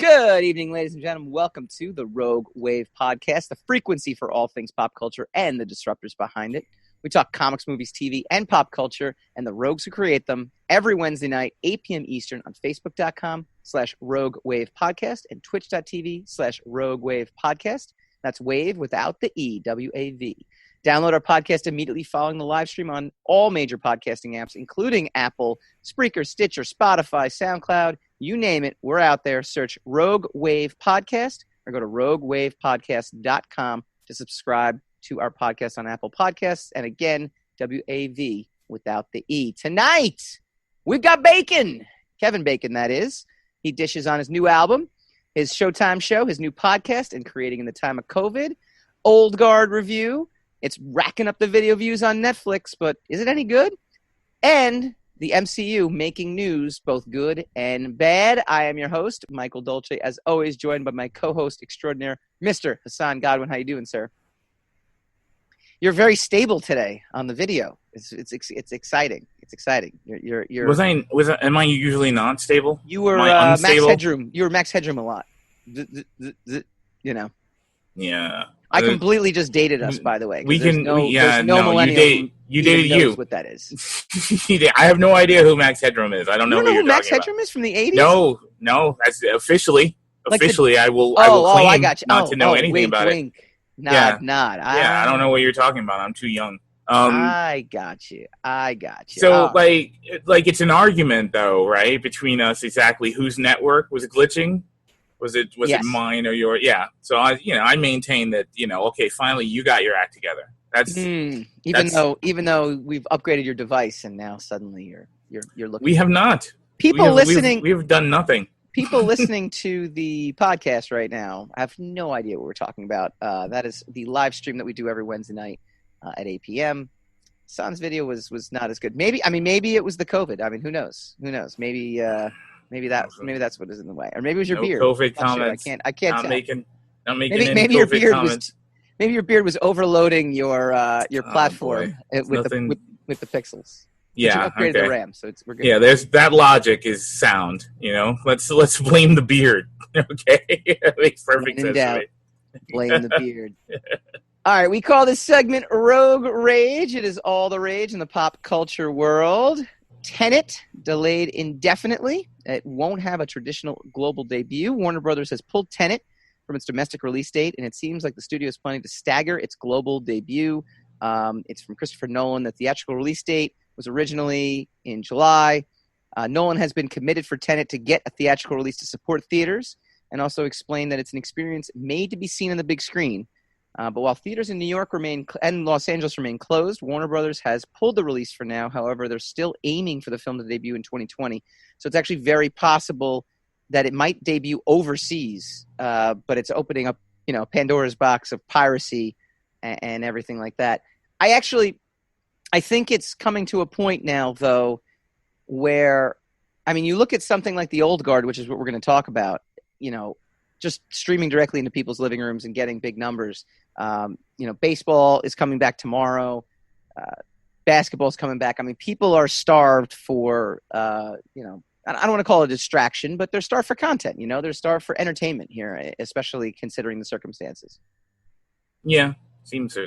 Good evening, ladies and gentlemen. Welcome to the Rogue Wave podcast, the frequency for all things pop culture and the disruptors behind it. We talk comics, movies, TV, and pop culture, and the rogues who create them every Wednesday night, 8 p.m. Eastern on Facebook.com/Rogue Wave Podcast and Twitch.tv/Rogue Wave Podcast. That's Wave without the E, W-A-V. Download our podcast immediately following the live stream on all major podcasting apps, including Apple, Spreaker, Stitcher, Spotify, SoundCloud, you name it. We're out there. Search Rogue Wave Podcast or go to roguewavepodcast.com to subscribe to our podcast on Apple Podcasts. And again, W-A-V without the E. Tonight, we've got Bacon. Kevin Bacon, that is. He dishes on his new album, his Showtime show, his new podcast, and Creating in the Time of COVID. Old Guard review. It's racking up the video views on Netflix, but is it any good? And the MCU making news, both good and bad. I am your host, Michael Dolce, as always, joined by my co-host extraordinaire, Mr. Hassan Godwin. How you doing, sir? You're very stable today on the video. It's exciting. It's exciting. Am I usually not stable? You were Max Headroom. You were Max Headroom a lot. You know. Yeah. I completely just dated us, by the way. We can. There's no millennial. You dated you. What that is? I have no idea who Max Headroom is. I don't know who Max Headroom is from the 80s. No. That's officially. I will claim I got you. not to know anything about it. Nod. I don't know what you're talking about. I'm too young. I got you. So, it's an argument, though, right, between us exactly whose network was glitching. Was it mine or yours? Yeah. So I maintain that okay, finally you got your act together. Even though we've upgraded your device and now suddenly you're looking. We have not. We've done nothing. People listening to the podcast right now have no idea what we're talking about. That is the live stream that we do every Wednesday night at 8 p.m. San's video was not as good. Maybe it was the COVID. I mean, who knows? Maybe that's what is in the way, or maybe it was your beard. COVID comments. Sure. I can't tell. Maybe your beard comments. Maybe your beard was overloading your platform with the pixels. Yeah, you upgraded the RAM, so we're good. Yeah, there's that logic is sound. Let's blame the beard. Okay, it makes perfect sense. Right? Blame the beard. All right, we call this segment Rogue Rage. It is all the rage in the pop culture world. Tenet delayed indefinitely. It won't have a traditional global debut. Warner Brothers has pulled Tenet from its domestic release date, and it seems like the studio is planning to stagger its global debut. It's from Christopher Nolan. The theatrical release date was originally in July. Nolan has been committed for Tenet to get a theatrical release to support theaters, and also explained that it's an experience made to be seen on the big screen. But while theaters in New York and Los Angeles remain closed, Warner Brothers has pulled the release for now. However, they're still aiming for the film to debut in 2020. So it's actually very possible that it might debut overseas, but it's opening up, Pandora's box of piracy and everything like that. I think it's coming to a point now, though, where, you look at something like The Old Guard, which is what we're going to talk about, just streaming directly into people's living rooms and getting big numbers. Baseball is coming back tomorrow. Basketball is coming back. People are starved for, I don't want to call it a distraction, but they're starved for content. They're starved for entertainment here, especially considering the circumstances. Yeah, seems so.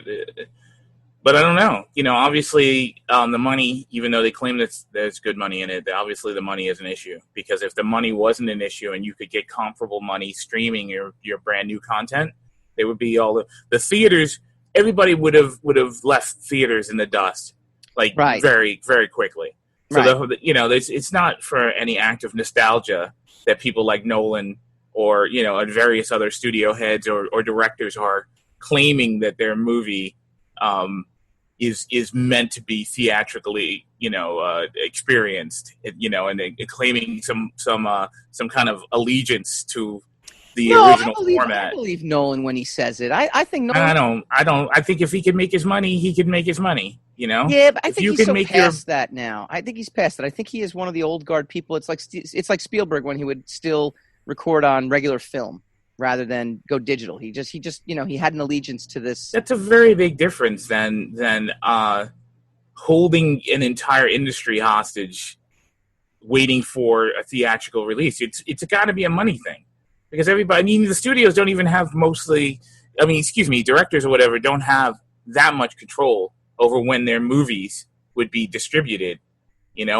But I don't know. Obviously, the money, even though they claim that there's good money in it, obviously the money is an issue. Because if the money wasn't an issue and you could get comparable money streaming your brand new content, they would be all the theaters. Everybody would have left theaters in the dust, very, very quickly. So it's not for any act of nostalgia that people like Nolan or and various other studio heads or directors are claiming that their movie is meant to be theatrically experienced, and claiming some kind of allegiance to the original format. I believe Nolan when he says it. I think Nolan. I don't. I think if he can make his money, he can make his money. Yeah, but I think he's past that now. I think he's past that. I think he is one of the old guard people. It's like Spielberg when he would still record on regular film rather than go digital. He just he had an allegiance to this. That's a very big difference than holding an entire industry hostage, waiting for a theatrical release. It's got to be a money thing. Because everybody, I mean, the studios don't even have directors or whatever don't have that much control over when their movies would be distributed,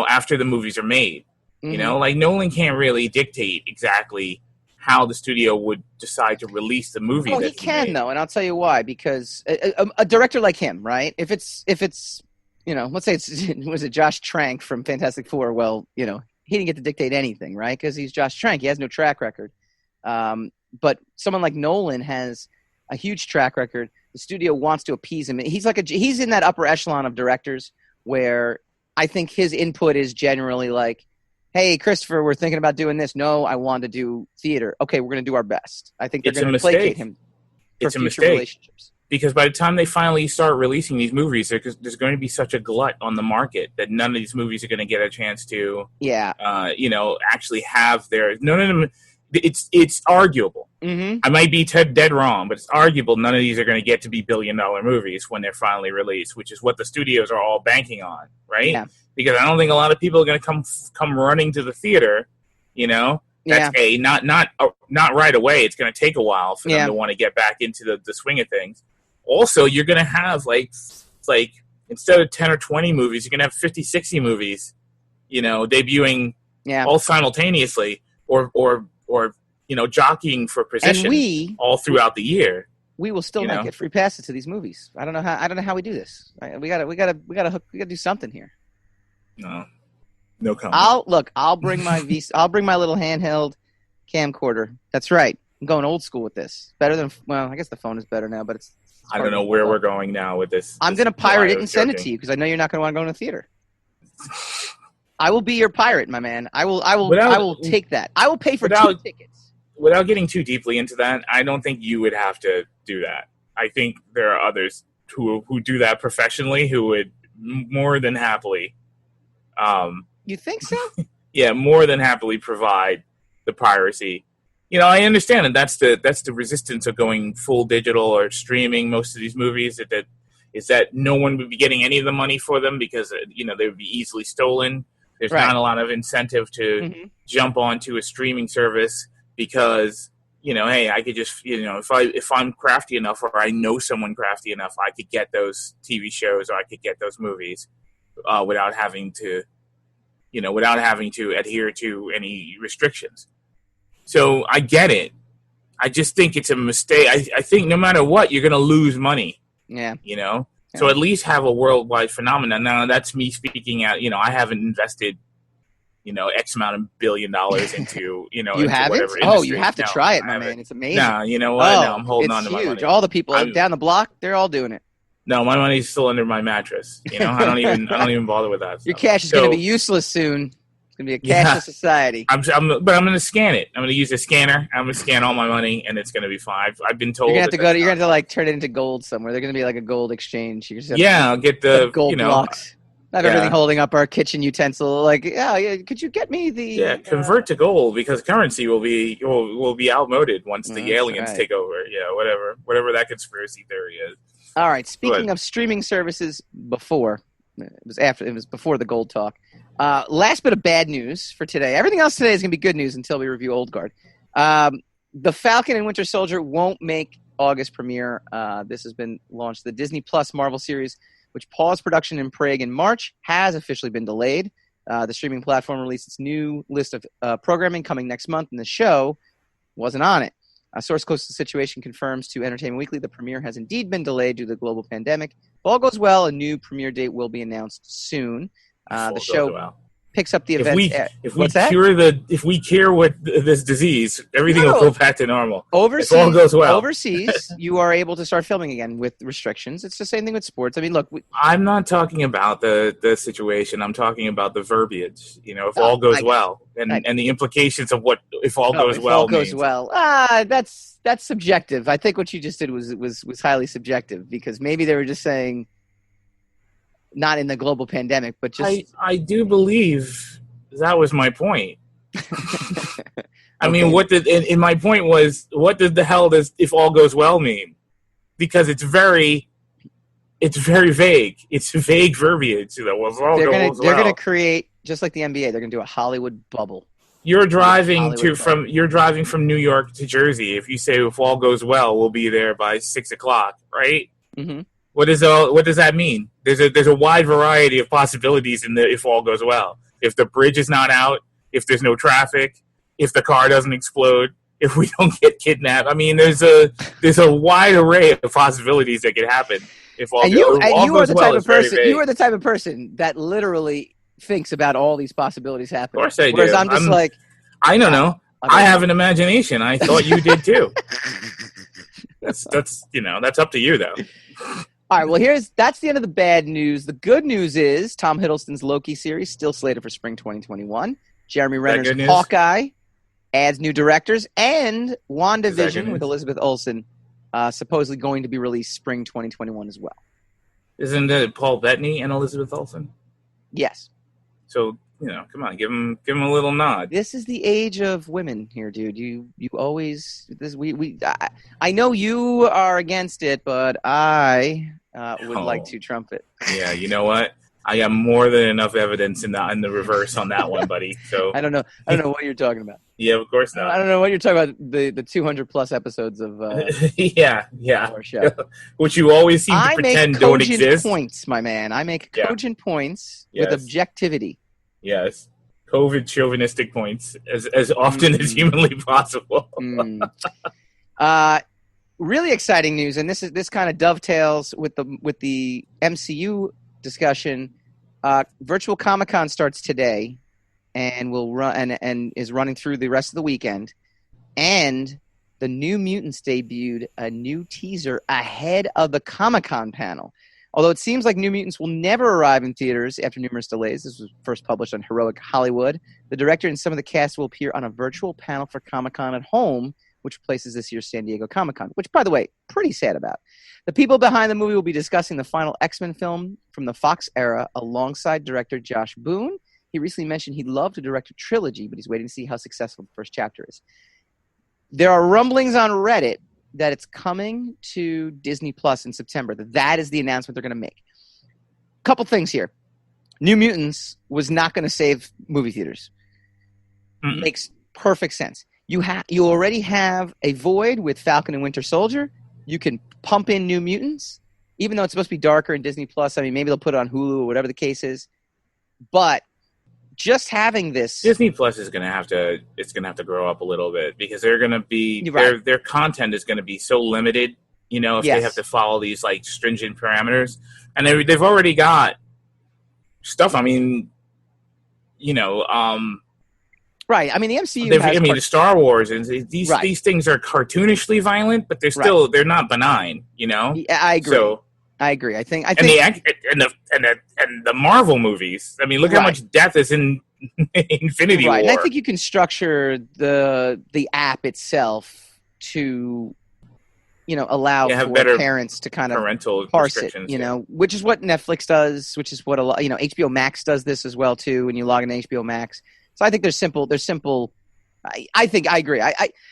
after the movies are made. Mm-hmm. Like Nolan can't really dictate exactly how the studio would decide to release the movie. Oh, he can though, and I'll tell you why. Because a director like him, right? If it's let's say was it Josh Trank from Fantastic Four? Well, he didn't get to dictate anything, right? Because he's Josh Trank. He has no track record. But someone like Nolan has a huge track record. The studio wants to appease him. He's he's in that upper echelon of directors where I think his input is generally like, hey, Christopher, we're thinking about doing this. No, I want to do theater. Okay, we're going to do our best. I think they're going to placate him for future relationships. Because by the time they finally start releasing these movies, there's going to be such a glut on the market that none of these movies are going to get a chance to, actually have none of them. It's arguable. Mm-hmm. I might be dead wrong, but it's arguable none of these are going to get to be billion-dollar movies when they're finally released, which is what the studios are all banking on, right? Yeah. Because I don't think a lot of people are going to come running to the theater, That's not right away. It's going to take a while for them to want to get back into the swing of things. Also, you're going to have like instead of 10 or 20 movies, you're going to have 50, 60 movies, debuting all simultaneously or jockeying for position all throughout the year. We will still not get free passes to these movies. I don't know how we do this. We gotta do something here. No comment. I'll bring my I'll bring my little handheld camcorder. That's right. I'm going old school with this. Better than I guess the phone is better now, but it's I don't know where we're going now with this. I'm gonna pirate it and send it to you because I know you're not gonna want to go to the theater. I will be your pirate, my man. I will take that. I will pay for 2 tickets. Without getting too deeply into that, I don't think you would have to do that. I think there are others who do that professionally who would more than happily. You think so? Yeah, more than happily provide the piracy. I understand that that's the resistance of going full digital or streaming most of these movies. That no one would be getting any of the money for them because they would be easily stolen. There's not a lot of incentive to jump onto a streaming service because, hey, I could just, if I'm crafty enough or I know someone crafty enough, I could get those TV shows or I could get those movies without having to adhere to any restrictions. So I get it. I just think it's a mistake. I think no matter what, you're going to lose money. Yeah. So at least have a worldwide phenomenon. Now that's me speaking out. I haven't invested, X amount of $1 billion into, you into haven't? whatever Oh, industry. you have to try it, my man. It's amazing. No, you know what? No, I'm holding on to my money. All the people down the block, they're all doing it. No, my money's still under my mattress. I don't even bother with that. Your cash is going to be useless soon. It's going to be a cashless society. But I'm going to scan it. I'm going to use a scanner. I'm going to scan all my money, and it's going to be fine. I've been told. You're going to have to You're going to have to turn it into gold somewhere. They're going to be like a gold exchange. I'll get the gold blocks. Not everything holding up our kitchen utensil. Like, could you get me the? Convert to gold because currency will be outmoded once the aliens take over. Yeah, whatever that conspiracy theory is. All right. Speaking of streaming services, before the gold talk. Last bit of bad news for today. Everything else today is going to be good news until we review Old Guard. The Falcon and Winter Soldier won't make August premiere. This has been launched. The Disney Plus Marvel series, which paused production in Prague in March, has officially been delayed. The streaming platform released its new list of programming coming next month, and the show wasn't on it. A source close to the situation confirms to Entertainment Weekly the premiere has indeed been delayed due to the global pandemic. If all goes well, a new premiere date will be announced soon. The show picks up the event. If we cure what this disease, everything will go back to normal. Overseas, if all goes well. Overseas, you are able to start filming again with restrictions. It's the same thing with sports. I mean, look. I'm not talking about the situation. I'm talking about the verbiage. If all goes well, and the implications of what if all goes well. All goes well. That's subjective. I think what you just did was highly subjective because maybe they were just saying. Not in the global pandemic, but just... I do believe that was my point. I mean, my point was, what the hell does "if all goes well" mean? Because it's very vague. It's vague verbiage. They're going to create, just like the NBA, they're going to do a Hollywood bubble. You're driving Hollywood you're driving from New York to Jersey. If you say if all goes well, we'll be there by 6:00, right? Mm-hmm. What does that mean? There's a wide variety of possibilities in the if all goes well. If the bridge is not out, if there's no traffic, if the car doesn't explode, if we don't get kidnapped. I mean, there's a wide array of possibilities that could happen. If all, You are the type of person. Very You are the type of person that literally thinks about all these possibilities happening. Of course I do. Whereas I'm just like, I don't know. I have an imagination. I thought you did too. That's up to you though. All right, well, that's the end of the bad news. The good news is Tom Hiddleston's Loki series still slated for spring 2021. Jeremy Renner's Hawkeye adds new directors, and WandaVision with Elizabeth Olsen supposedly going to be released spring 2021 as well. Isn't it Paul Bettany and Elizabeth Olsen? Yes. So, come on, give him a little nod. This is the age of women here, dude. You always I know you are against it, but I would like to trump it. Yeah, you know what? I got more than enough evidence in the reverse on that one, buddy. So I don't know what you're talking about. Yeah, of course not. I don't know what you're talking about. The 200 plus episodes of yeah. Our show. Which you always seem to pretend don't exist. I make cogent points, my man. I make cogent points with objectivity. Yes. COVID chauvinistic points as often as humanly possible. Really exciting news, and this kind of dovetails with the MCU discussion. Virtual Comic-Con starts today, and will run and is running through the rest of the weekend. And the New Mutants debuted a new teaser ahead of the Comic-Con panel. Although it seems like New Mutants will never arrive in theaters after numerous delays. This was first published on Heroic Hollywood. The director and some of the cast will appear on a virtual panel for Comic-Con at Home, which replaces this year's San Diego Comic-Con, which, by the way, pretty sad about. The people behind the movie will be discussing the final X-Men film from the Fox era alongside director Josh Boone. He recently mentioned he'd love to direct a trilogy, but he's waiting to see how successful the first chapter is. There are rumblings on Reddit that it's coming to Disney Plus in September. That is the announcement they're going to make. Couple things here. New Mutants was not going to save movie theaters. Mm-hmm. Makes perfect sense. You already have a void with Falcon and Winter Soldier. You can pump in New Mutants, even though it's supposed to be darker in Disney Plus. I mean, maybe they'll put it on Hulu or whatever the case is. But just having this, Disney Plus is going to have to grow up a little bit, because they're going to be their content is going to be so limited. If they have to follow these like stringent parameters, and they've already got stuff. I mean, right. I mean, the MCU. The Star Wars and these things are cartoonishly violent, but they're not benign. I agree. So, I agree. I think and the Marvel movies. I mean, look how much death is in Infinity War. And I think you can structure the app itself to, allow for parents to kind of parental parse it. Which is what Netflix does. Which is what HBO Max does this as well too. When you log into HBO Max, so I think they're simple. I think I agree.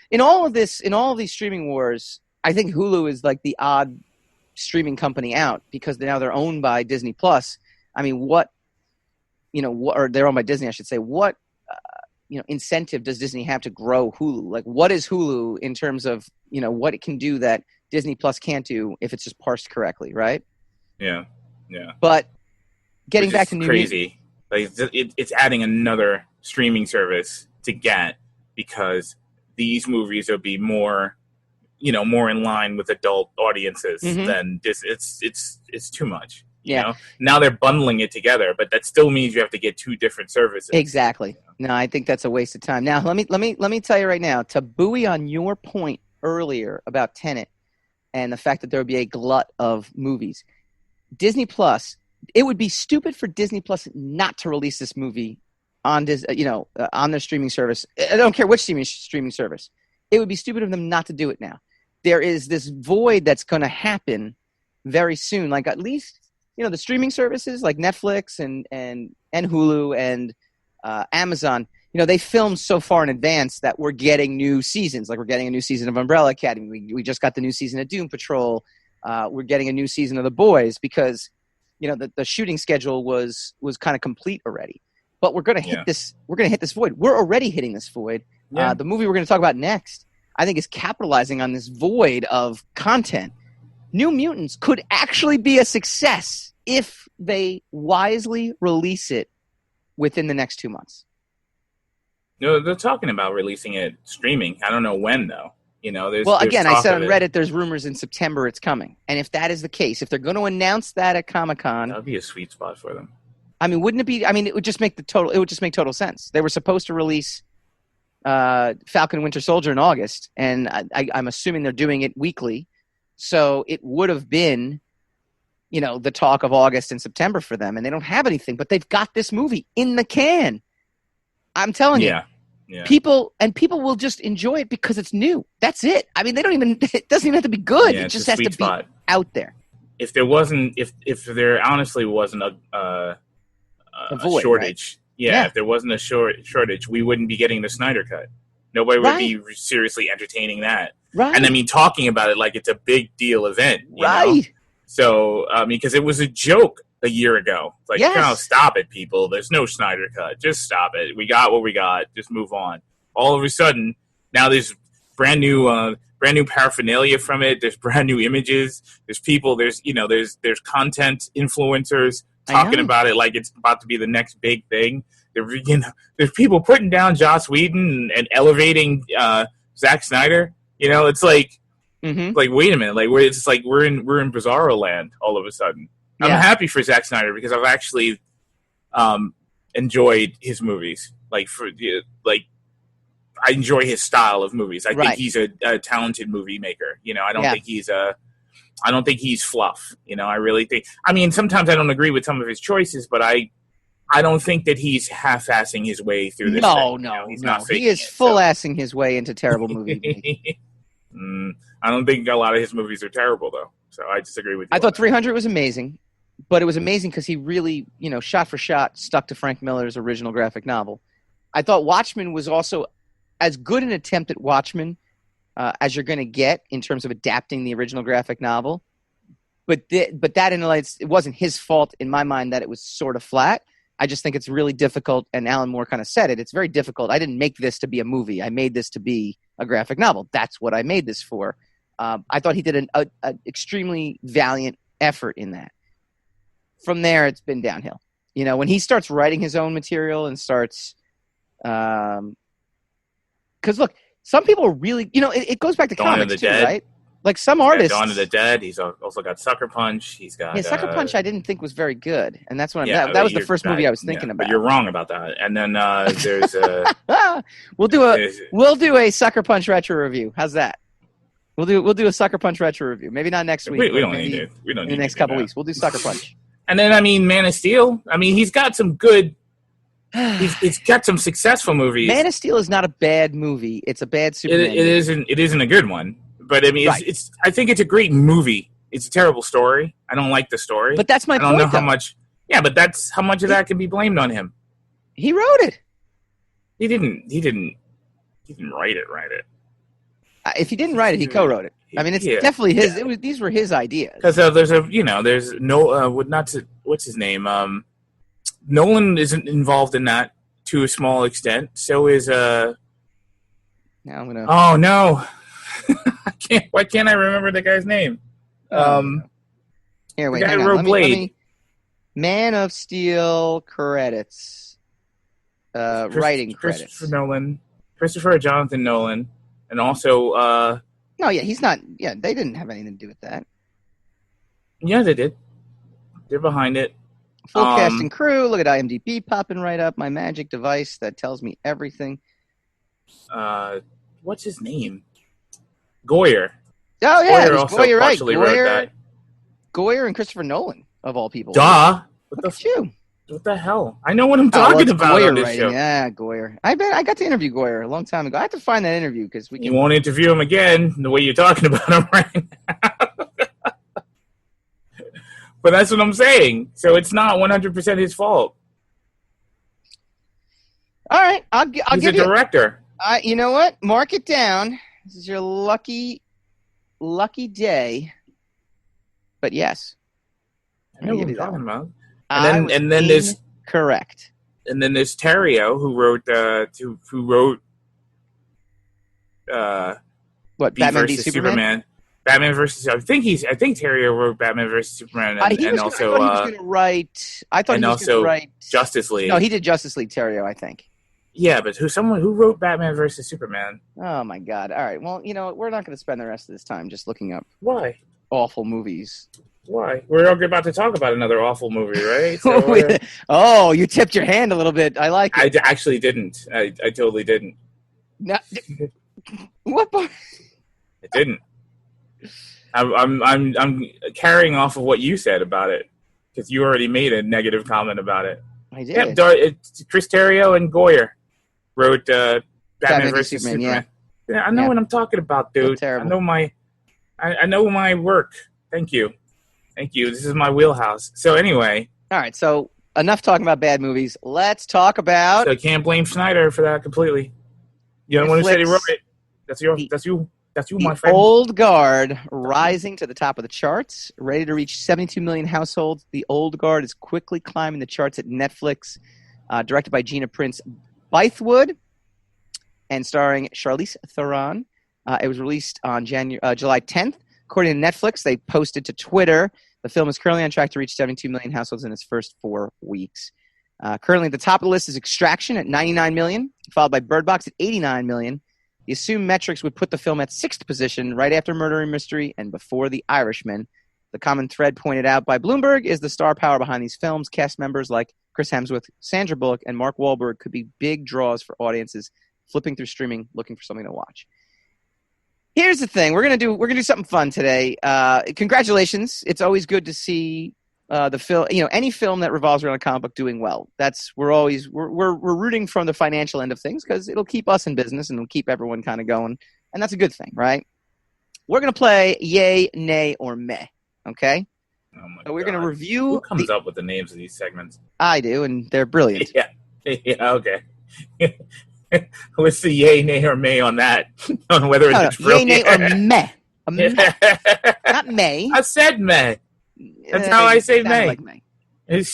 In all of these streaming wars, I think Hulu is like the odd streaming company out, because now they're owned by Disney Plus. I mean, or they're owned by Disney, I should say. What incentive does Disney have to grow Hulu? Like, what is Hulu in terms of what it can do that Disney Plus can't do if it's just parsed correctly, right? Yeah. But getting back to New crazy, it's adding another streaming service to get, because these movies will be more in line with adult audiences than this. It's too much. Now they're bundling it together, but that still means you have to get two different services. Exactly. No, I think that's a waste of time. Now, let me tell you right now, to buoy on your point earlier about Tenet and the fact that there would be a glut of movies, Disney Plus. It would be stupid for Disney Plus not to release this movie on on their streaming service. I don't care which streaming service. It would be stupid of them not to do it now. There is this void that's going to happen very soon. Like, at least, the streaming services like Netflix and Hulu and Amazon, they film so far in advance that we're getting new seasons. Like, we're getting a new season of Umbrella Academy. We just got the new season of Doom Patrol. We're getting a new season of The Boys, because, the shooting schedule was kind of complete already. but we're going to hit this. We're going to hit this void. We're already hitting this void. Yeah. The movie we're going to talk about next, I think, is capitalizing on this void of content. New Mutants could actually be a success if they wisely release it within the next 2 months. No, they're talking about releasing it streaming. I don't know when, though. You know, there's again, I said on it. Reddit, there's rumors in September it's coming. And if that is the case, if they're going to announce that at Comic-Con, that would be a sweet spot for them. I mean, wouldn't it be? I mean, it would just make total sense. They were supposed to release Falcon and Winter Soldier in August, and I'm assuming they're doing it weekly. So it would have been, the talk of August and September for them, and they don't have anything, but they've got this movie in the can. I'm telling you. Yeah. People will just enjoy it because it's new. That's it. I mean, it doesn't even have to be good. Yeah, it just has to be out there. If there there honestly wasn't a void, shortage, right? yeah, if there wasn't a shortage, we wouldn't be getting the Snyder Cut. Nobody would be seriously entertaining that. Right. And I mean, talking about it like it's a big deal event. You right. know? So, because it was a joke a year ago. It's like, stop it, people. There's no Snyder Cut. Just stop it. We got what we got. Just move on. All of a sudden, now there's brand new paraphernalia from it. There's brand new images. There's people. There's content influencers talking about it like it's about to be the next big thing. There's people putting down Joss Whedon and elevating Zack Snyder. It's like, like, wait a minute, like we're in Bizarro land all of a sudden. I'm happy for Zack Snyder because I've actually enjoyed his movies. I enjoy his style of movies. I think he's a talented movie maker. I don't think he's fluff. I really think. I mean, sometimes I don't agree with some of his choices, but I don't think that he's half-assing his way through this. No, he's not. He is full-assing his way into terrible movies. I don't think a lot of his movies are terrible, though. So I disagree with you. I thought 300 was amazing, but it was amazing because he really, shot for shot, stuck to Frank Miller's original graphic novel. I thought Watchmen was also as good an attempt at Watchmen as you're going to get in terms of adapting the original graphic novel. But that it wasn't his fault in my mind that it was sort of flat. I just think it's really difficult, and Alan Moore kind of said it. It's very difficult. I didn't make this to be a movie. I made this to be a graphic novel. That's what I made this for. I thought he did an extremely valiant effort in that. From there, it's been downhill. When he starts writing his own material and starts, because look, some people are really, it goes back to comics too, right? Like some artists, Dawn of the Dead. He's also got Sucker Punch. He's got Sucker Punch. I didn't think was very good, and that's what that was the first movie I was thinking about. But you're wrong about that. And then there's we'll do a Sucker Punch retro review. How's that? We'll do a Sucker Punch retro review. Maybe not next week. We don't need it. We don't need in the next couple weeks. We'll do Sucker Punch. And then Man of Steel. I mean, he's got some good. He's got some successful movies. Man of Steel is not a bad movie. It's a bad Superman. It isn't a good one. But I mean, it's. I think it's a great movie. It's a terrible story. I don't like the story. But that's my point. I don't know how much. Yeah, but that's how much of that can be blamed on him. He wrote it. He didn't write it. If he didn't write it, he co-wrote it. I mean, it's definitely his. Yeah. These were his ideas. Because there's no what's his name? Nolan isn't involved in that to a small extent. So is Now I'm gonna. Oh no. Why can't I remember the guy's name? Here, wait, hang on. Let me Man of Steel credits. Writing credits. Christopher Jonathan Nolan, and also. No, yeah, he's not. Yeah, they didn't have anything to do with that. Yeah, they did. They're behind it. Full cast and crew. Look at IMDb popping right up. My magic device that tells me everything. What's his name? Goyer. Oh yeah, Goyer, right? Goyer and Christopher Nolan of all people. Duh. Look at you. What the hell? I know what I'm talking about Goyer on this show. Yeah, Goyer. I got to interview Goyer a long time ago. I have to find that interview because we. You won't interview him again the way you're talking about him right now. But that's what I'm saying. So it's not 100% his fault. All right, I'll give you. He's a director. You know what? Mark it down. This is your lucky day. But yes. I know what you're talking about. And then there's correct. And then there's Terrio, who wrote What, Batman v Superman? Batman versus. I think Terrio wrote Batman versus Superman, I thought he was going to write. I thought he was going to write Justice League. No, he did Justice League. Terrio, I think. Yeah, but who wrote Batman versus Superman? Oh my God! All right, well, we're not going to spend the rest of this time just looking up why awful movies. Why? We're about to talk about another awful movie, right? So, oh, you tipped your hand a little bit. I like it. I actually didn't. I totally didn't. No, what part? I didn't. I'm carrying off of what you said about it because you already made a negative comment about it. I did. Yeah, it's Chris Terrio and Goyer wrote Batman vs Superman. Yeah, I know what I'm talking about, dude. I know my work. Thank you. This is my wheelhouse. So anyway. All right. So enough talking about bad movies. Let's talk about. So I can't blame Schneider for that completely. You're the one who said he wrote it. That's you, my friend. Old Guard rising to the top of the charts, ready to reach 72 million households. The Old Guard is quickly climbing the charts at Netflix. Directed by Gina Prince Bythewood and starring Charlize Theron. It was released on July 10th. According to Netflix, they posted to Twitter, the film is currently on track to reach 72 million households in its first 4 weeks. Currently at the top of the list is Extraction at 99 million, followed by Bird Box at 89 million. The assumed metrics would put the film at 6th position, right after Murder Mystery and before The Irishman. The common thread pointed out by Bloomberg is the star power behind these films. Cast members like Chris Hemsworth, Sandra Bullock, and Mark Wahlberg could be big draws for audiences flipping through streaming looking for something to watch. Here's the thing: we're gonna do something fun today. Congratulations! It's always good to see the film. Any film that revolves around a comic book doing well. We're rooting from the financial end of things because it'll keep us in business and it'll keep everyone kind of going, and that's a good thing, right? We're gonna play yay, nay, or meh. Okay. Oh my so we're God. gonna review. Who comes up with the names of these segments? I do, and they're brilliant. Yeah. Okay. What's the yay, nay, or may on that? On whether it's yay, nay, or meh. Meh. Not may. I said meh. That's how I say may. Like may. It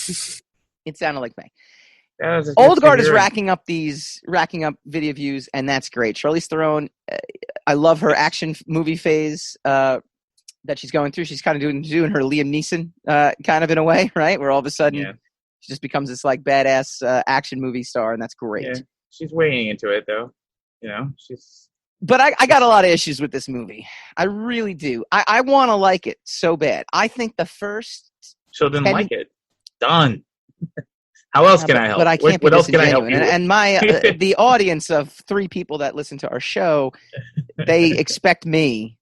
sounded like may. Old Guard is racking up video views, and that's great. Charlize Theron, I love her action movie phase that she's going through. She's kind of doing her Liam Neeson kind of in a way, right? Where all of a sudden she just becomes this like badass action movie star, and that's great. Yeah. She's weighing into it, though. But I got a lot of issues with this movie. I really do. I want to like it so bad. I think the first... So then like it. Done. How else can I help? But I can't what else can I help you? And my the audience of 3 people that listen to our show, they expect me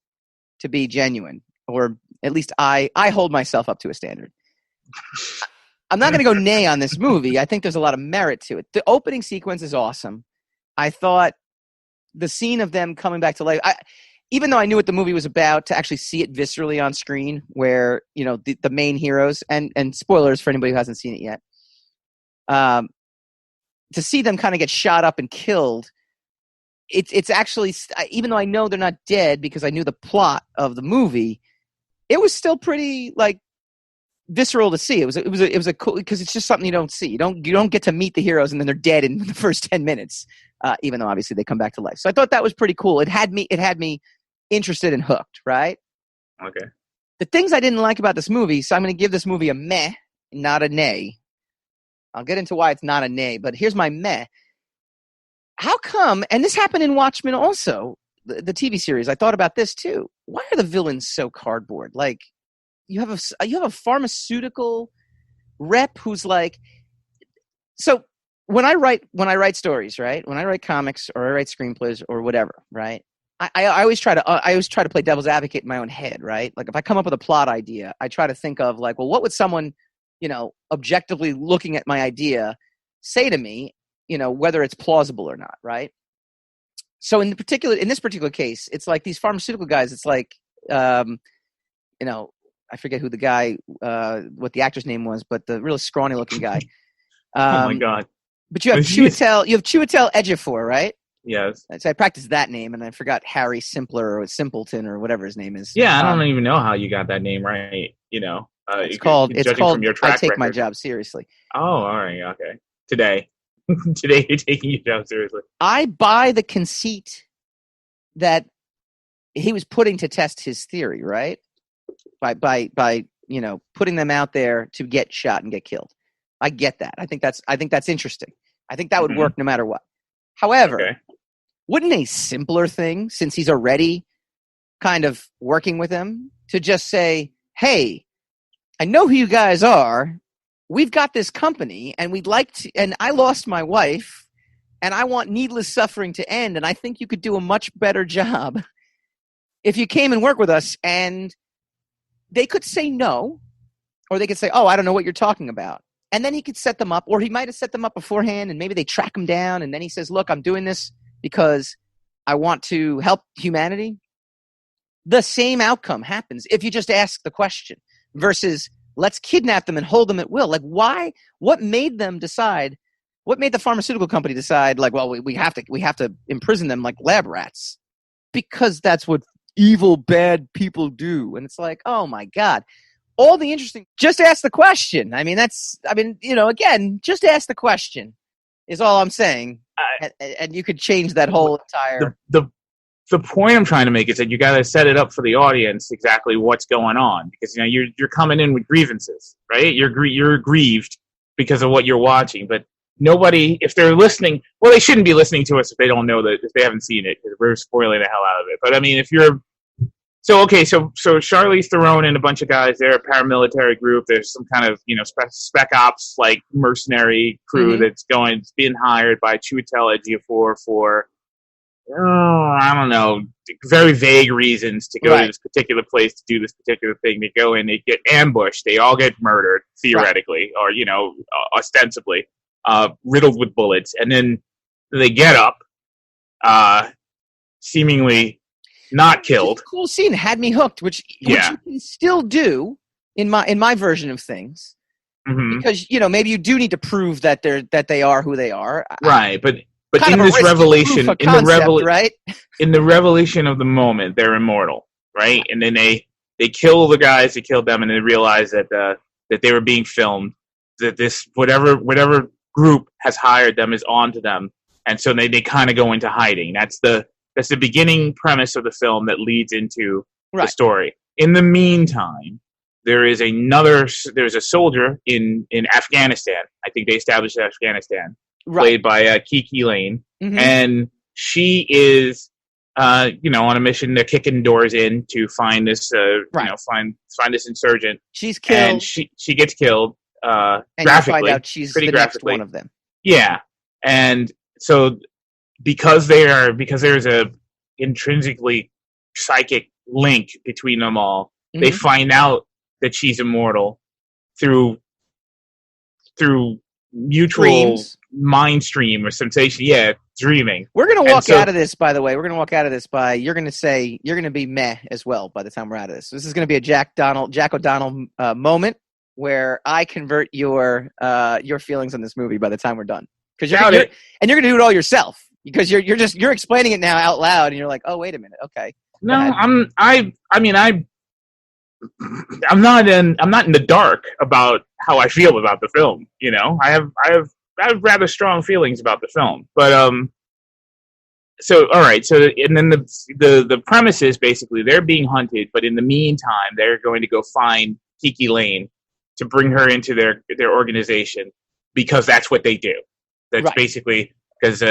to be genuine. Or at least I hold myself up to a standard. I'm not going to go nay on this movie. I think there's a lot of merit to it. The opening sequence is awesome. I thought the scene of them coming back to life, even though I knew what the movie was about, to actually see it viscerally on screen where, the main heroes, and spoilers for anybody who hasn't seen it yet, to see them kind of get shot up and killed, it's actually, even though I know they're not dead because I knew the plot of the movie, it was still pretty, visceral to see. It was a cool, because it's just something you don't see. You don't get to meet the heroes and then they're dead in the first 10 minutes, even though obviously they come back to life. So I thought that was pretty cool. It had me interested and hooked, right? Okay. The things I didn't like about this movie, so I'm going to give this movie a meh, not a nay. I'll get into why it's not a nay, but here's my meh. How come, and this happened in Watchmen also, the TV series, I thought about this too. Why are the villains so cardboard? Like, you have a pharmaceutical rep who's like, so when I write stories, right? When I write comics or I write screenplays or whatever, right? I always try to play devil's advocate in my own head, right? Like if I come up with a plot idea, I try to think of like, well, what would someone, objectively looking at my idea say to me, whether it's plausible or not, right? So in this particular case, it's like these pharmaceutical guys, it's like, I forget who the guy, what the actor's name was, but the really scrawny looking guy. Oh my God. But you have Chiwetel Ejiofor, right? Yes. So I practiced that name, and I forgot Harry Simpler or Simpleton or whatever his name is. Yeah, I don't even know how you got that name right. It's called I Take My Job Seriously. Oh, all right, okay. Today. Today you're taking your job seriously. I buy the conceit that he was putting to test his theory, right? By putting them out there to get shot and get killed. I get that. I think that's interesting. I think that would work no matter what. However, wouldn't a simpler thing, since he's already kind of working with him, to just say, hey, I know who you guys are. We've got this company, and we'd like to, and I lost my wife, and I want needless suffering to end, and I think you could do a much better job if you came and worked with us. And they could say no, or they could say, oh, I don't know what you're talking about. And then he could set them up, or he might have set them up beforehand, and maybe they track him down, and then he says, look, I'm doing this because I want to help humanity. The same outcome happens if you just ask the question versus let's kidnap them and hold them at will. Like, why? What made them decide? What made the pharmaceutical company decide, like, well, we have to imprison them like lab rats? Because that's what evil, bad people do. And it's like, oh my God. All the interesting, just ask the question. Again, just ask the question is all I'm saying. And you could change that whole entire... The point I'm trying to make is that you got to set it up for the audience exactly what's going on, because you're coming in with grievances, right? You're aggrieved because of what you're watching, but nobody, if they're listening, well, they shouldn't be listening to us if they don't know that, if they haven't seen it, because we're spoiling the hell out of it. But I mean, if you're so Charlize Theron and a bunch of guys, they're a paramilitary group. There's some kind of spec ops like mercenary crew that's being hired by Chiwetel Ejiofor for I don't know, very vague reasons to go to this particular place to do this particular thing. They go in, they get ambushed, they all get murdered theoretically, or ostensibly, riddled with bullets, and then they get up, seemingly not killed. Cool scene, had me hooked, which you can still do in my version of things, because maybe you do need to prove that they are who they are, right? But in this revelation, right? In the revelation of the moment, they're immortal, right? And then they kill the guys that killed them, and they realize that they were being filmed. That this whatever group has hired them is onto them, and so they kind of go into hiding. That's the beginning premise of the film that leads into the story. In the meantime, there's a soldier in Afghanistan. I think they established Afghanistan. Played by Kiki Lane, and she is, on a mission. They're kicking doors in to find this, find this insurgent. She's killed, and she gets killed. And graphically, you find out she's the next one of them. Yeah, and so because there's a intrinsically psychic link between them all, they find out that she's immortal through mutual dreams. Mind stream or sensation. Yeah, dreaming. We're going to walk out of this, by the way. We're going to walk out of this by, you're going to be meh as well by the time we're out of this. This is going to be a Jack O'Donnell moment where I convert your feelings on this movie by the time we're done. Because you're going to do it all yourself. Because you're explaining it now out loud, and you're like, oh, wait a minute, okay. No, I'm not in the dark about how I feel about the film. I have rather strong feelings about the film, but so all right. So and then the premise is basically they're being hunted, but in the meantime, they're going to go find Kiki Lane to bring her into their organization, because that's what they do. That's basically because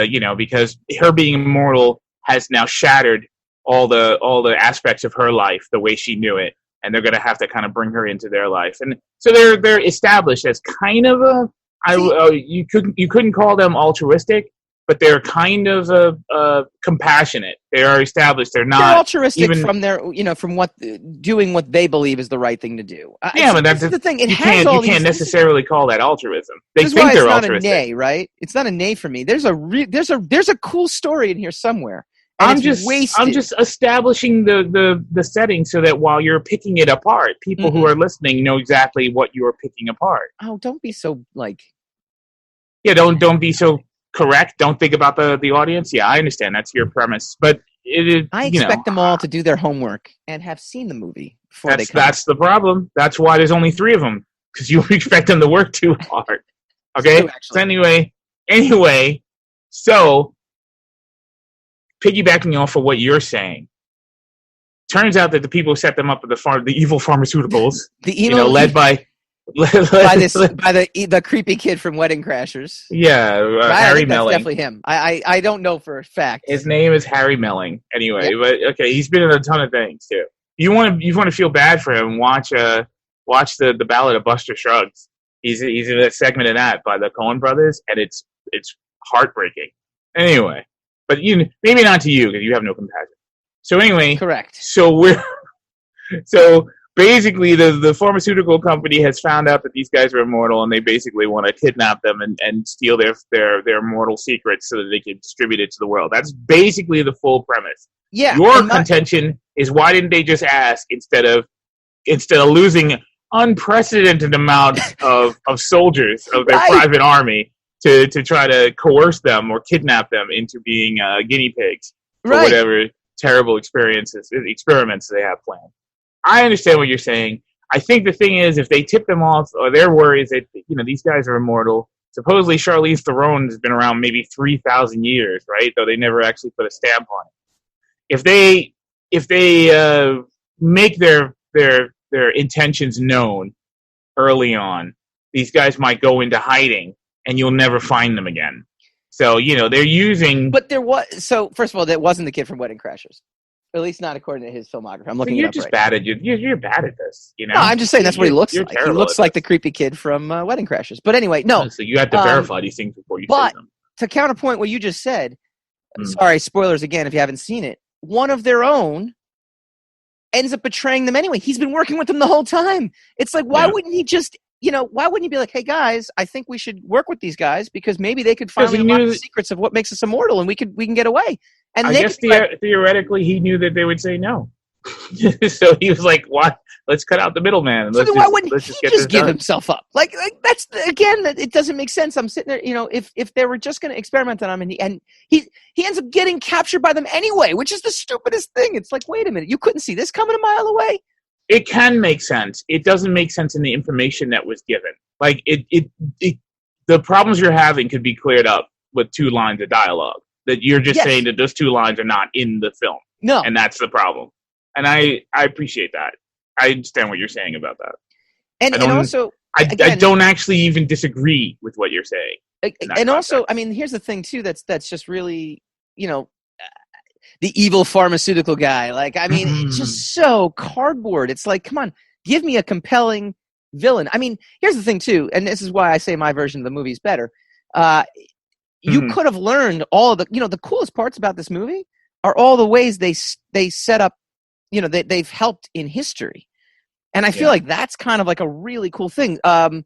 her being immortal has now shattered all the aspects of her life the way she knew it. And they're going to have to kind of bring her into their life, and so they're established as kind of you couldn't call them altruistic, but they're kind of compassionate. They are established. They're not altruistic from their from doing what they believe is the right thing to do. But that's the thing. You can't necessarily call that altruism. They think they're altruistic. It's not a nay, right? It's not a nay for me. There's a cool story in here somewhere. I'm just establishing the setting so that while you're picking it apart, people who are listening know exactly what you're picking apart. Oh, don't be so don't be so correct. Don't think about the audience. Yeah, I understand that's your premise, but I expect them all to do their homework and have seen the movie before they come. That's the problem. That's why there's only 3 of them, because you expect them to work too hard. Okay. So anyway. Anyway, so piggybacking off of what you're saying, turns out that the people who set them up are the evil pharmaceuticals, led by the creepy kid from Wedding Crashers. Yeah, right? Harry That's Melling. Definitely him. I don't know for a fact. His name is Harry Melling. Anyway, But okay, he's been in a ton of things too. You want to feel bad for him? Watch the Ballad of Buster Scruggs. He's in a segment of that by the Coen brothers, and it's heartbreaking. Anyway, but maybe not to you because you have no compassion. So anyway, correct. So basically, the pharmaceutical company has found out that these guys are immortal, and they basically want to kidnap them and steal their mortal secrets so that they can distribute it to the world. That's basically the full premise. Yeah. Your contention is why didn't they just ask instead of losing unprecedented amounts of soldiers of their private army to try to coerce them or kidnap them into being guinea pigs for whatever terrible experiments they have planned. I understand what you're saying. I think the thing is, if they tip them off, or their worry is that these guys are immortal. Supposedly, Charlize Theron has been around maybe 3,000 years, right? Though they never actually put a stamp on it. If they make their intentions known early on, these guys might go into hiding, and you'll never find them again. So they're using. But first of all, that wasn't the kid from Wedding Crashers. At least not according to his filmography. I'm looking you're it up just right bad now. at you're bad at this. No, I'm just saying that's what he looks like. He looks like this. the creepy kid from Wedding Crashers. But anyway, no. So you have to verify these things before you say them. To counterpoint what you just said, sorry, spoilers again if you haven't seen it, one of their own ends up betraying them anyway. He's been working with them the whole time. It's like, why wouldn't he just, why wouldn't he be like, hey guys, I think we should work with these guys because maybe they could finally unlock the secrets of what makes us immortal and we can get away. And I guess theoretically he knew that they would say no. So he was like, "What? Let's cut out the middleman." So why wouldn't he just give himself up? Like that's again, it doesn't make sense. I'm sitting there, if they were just going to experiment on him, and he ends up getting captured by them anyway, which is the stupidest thing. It's like, wait a minute, you couldn't see this coming a mile away. It can make sense. It doesn't make sense in the information that was given. Like the problems you're having could be cleared up with 2 lines of dialogue. That you're just saying that those 2 lines are not in the film. No, and that's the problem. And I appreciate that. I understand what you're saying about that. And also, I don't actually even disagree with what you're saying. And also, I mean, here's the thing too. That's just really, the evil pharmaceutical guy. Like, I mean, it's just so cardboard. It's like, come on, give me a compelling villain. I mean, here's the thing too, and this is why I say my version of the movie is better. You could have learned all of the coolest parts about this movie are all the ways they set up. They've helped in history, and I feel like that's kind of like a really cool thing. I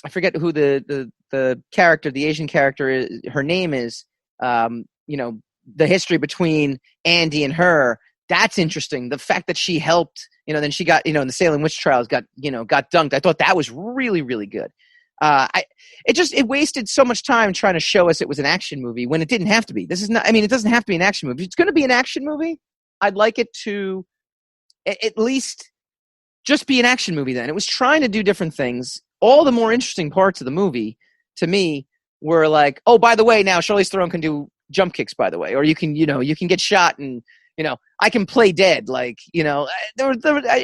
forget who the character, the Asian character is. Her name is. The history between Andy and her. That's interesting. The fact that she helped. Then she got. In the Salem witch trials, got dunked. I thought that was really, really good. It wasted so much time trying to show us it was an action movie when it didn't have to be. This is not. I mean, it doesn't have to be an action movie. If it's going to be an action movie, I'd like it to at least just be an action movie. Then it was trying to do different things. All the more interesting parts of the movie to me were like, oh, by the way, now Charlize Theron can do jump kicks. By the way, or you can get shot and I can play dead. Like it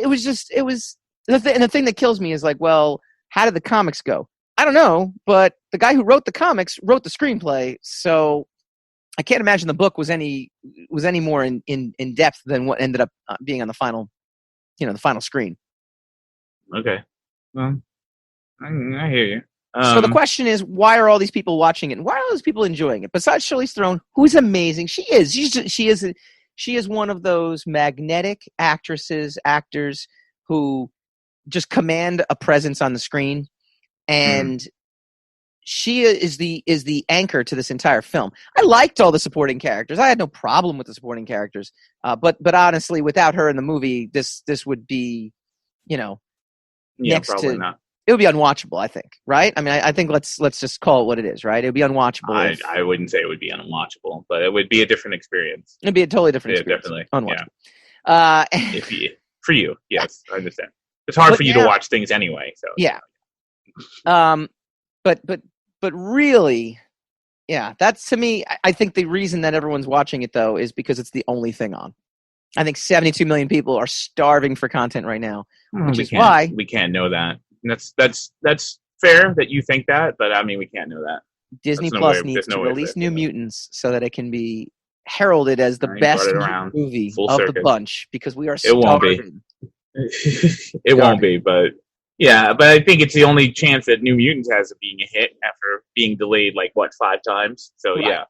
was the thing that kills me is like, well, how did the comics go? I don't know, but the guy who wrote the comics wrote the screenplay, so I can't imagine the book was any more in depth than what ended up being on the final, the final screen. Okay, well, I hear you. So the question is, why are all these people watching it? And why are all these people enjoying it? Besides Charlize Theron, who's amazing, she is one of those magnetic actors who just command a presence on the screen. And she is the anchor to this entire film. I liked all the supporting characters. I had no problem with the supporting characters. But honestly, without her in the movie, this would be, next probably to not. It would be unwatchable. I think, right? I mean, I think let's just call it what it is, right? It would be unwatchable. I wouldn't say it would be unwatchable, but it would be a different experience. It'd be a totally different experience. Definitely unwatchable. Yeah. For you, yes, I understand. It's hard for you to watch things anyway. So yeah. But But really, yeah, that's, to me, I think the reason that everyone's watching it, though, is because it's the only thing on. I think 72 million people are starving for content right now, which is why we can't know that. And that's fair that you think that, but I mean, we can't know that. Disney Plus needs to release New Mutants so that it can be heralded as the best movie of the bunch, because we are starving. It won't be, but yeah, but I think it's the only chance that New Mutants has of being a hit after being delayed 5 times. So right. Yeah,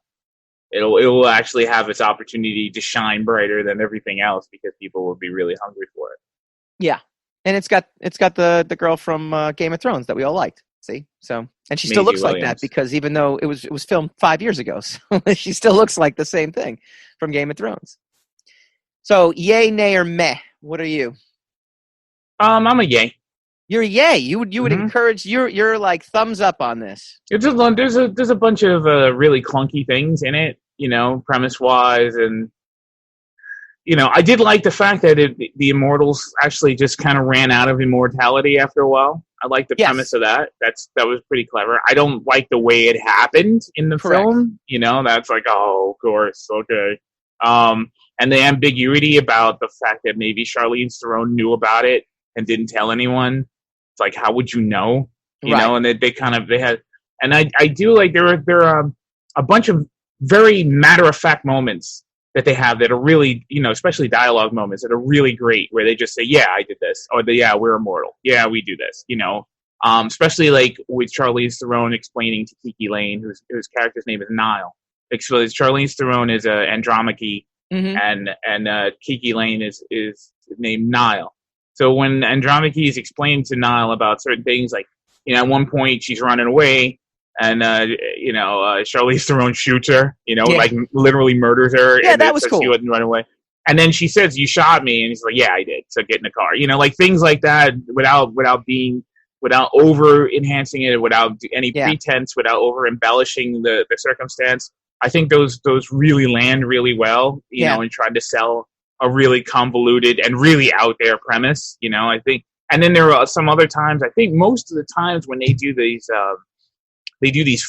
it will actually have its opportunity to shine brighter than everything else because people will be really hungry for it. Yeah, and it's got the girl from Game of Thrones that we all liked. See, so, and she still looks like that, because even though it was filmed 5 years ago, so she still looks like the same thing from Game of Thrones. So, yay, nay, or meh? What are you? I'm a yay. You're a yay. You would encourage. You're like thumbs up on this. There's a bunch of really clunky things in it, premise wise, and I did like the fact that the Immortals actually just kind of ran out of immortality after a while. I like the premise of that. That was pretty clever. I don't like the way it happened in the film. That's like, oh, of course, okay. And the ambiguity about the fact that maybe Charlize Theron knew about it and didn't tell anyone. It's like, how would you know? You know, and they had, and I do like there are a bunch of very matter of fact moments that they have that are really, especially dialogue moments that are really great, where they just say, yeah, I did this, or yeah, we're immortal, yeah, we do this, especially like with Charlize Theron explaining to Kiki Lane, whose character's name is Nile. So Charlize Theron is Andromache, and Kiki Lane is named Nile. So when Andromache is explaining to Nile about certain things, like, at one point she's running away, and Charlize Theron shoots her, like literally murders her. Yeah, that was cool. She wouldn't run away. And then she says, "You shot me," and he's like, "Yeah, I did." So get in the car, like things like that, without over enhancing it, without any pretense, without over embellishing the circumstance. I think those really land really well, in trying to sell a really convoluted and really out there premise, I think. And then there are some other times, I think most of the times when they do these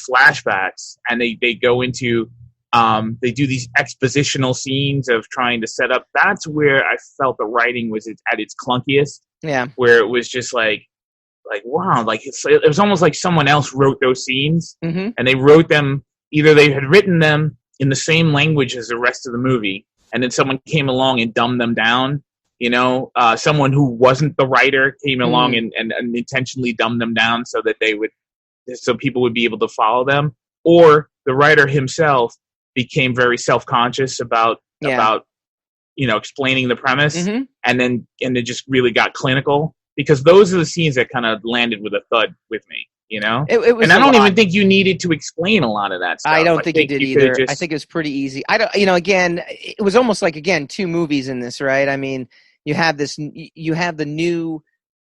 flashbacks, and they go into they do these expositional scenes of trying to set up. That's where I felt the writing was at its clunkiest. Yeah, where it was just like wow, like it was almost like someone else wrote those scenes, and they wrote them, either they had written them in the same language as the rest of the movie, and then someone came along and dumbed them down. Someone who wasn't the writer came along and intentionally dumbed them down so that so people would be able to follow them, or the writer himself became very self-conscious about explaining the premise, and then it just really got clinical, because those are the scenes that kind of landed with a thud with me. It was, and I don't even think you needed to explain a lot of that stuff. I don't think you did either. I think it was pretty easy. Again, it was almost like, two movies in this, right? I mean, you have the new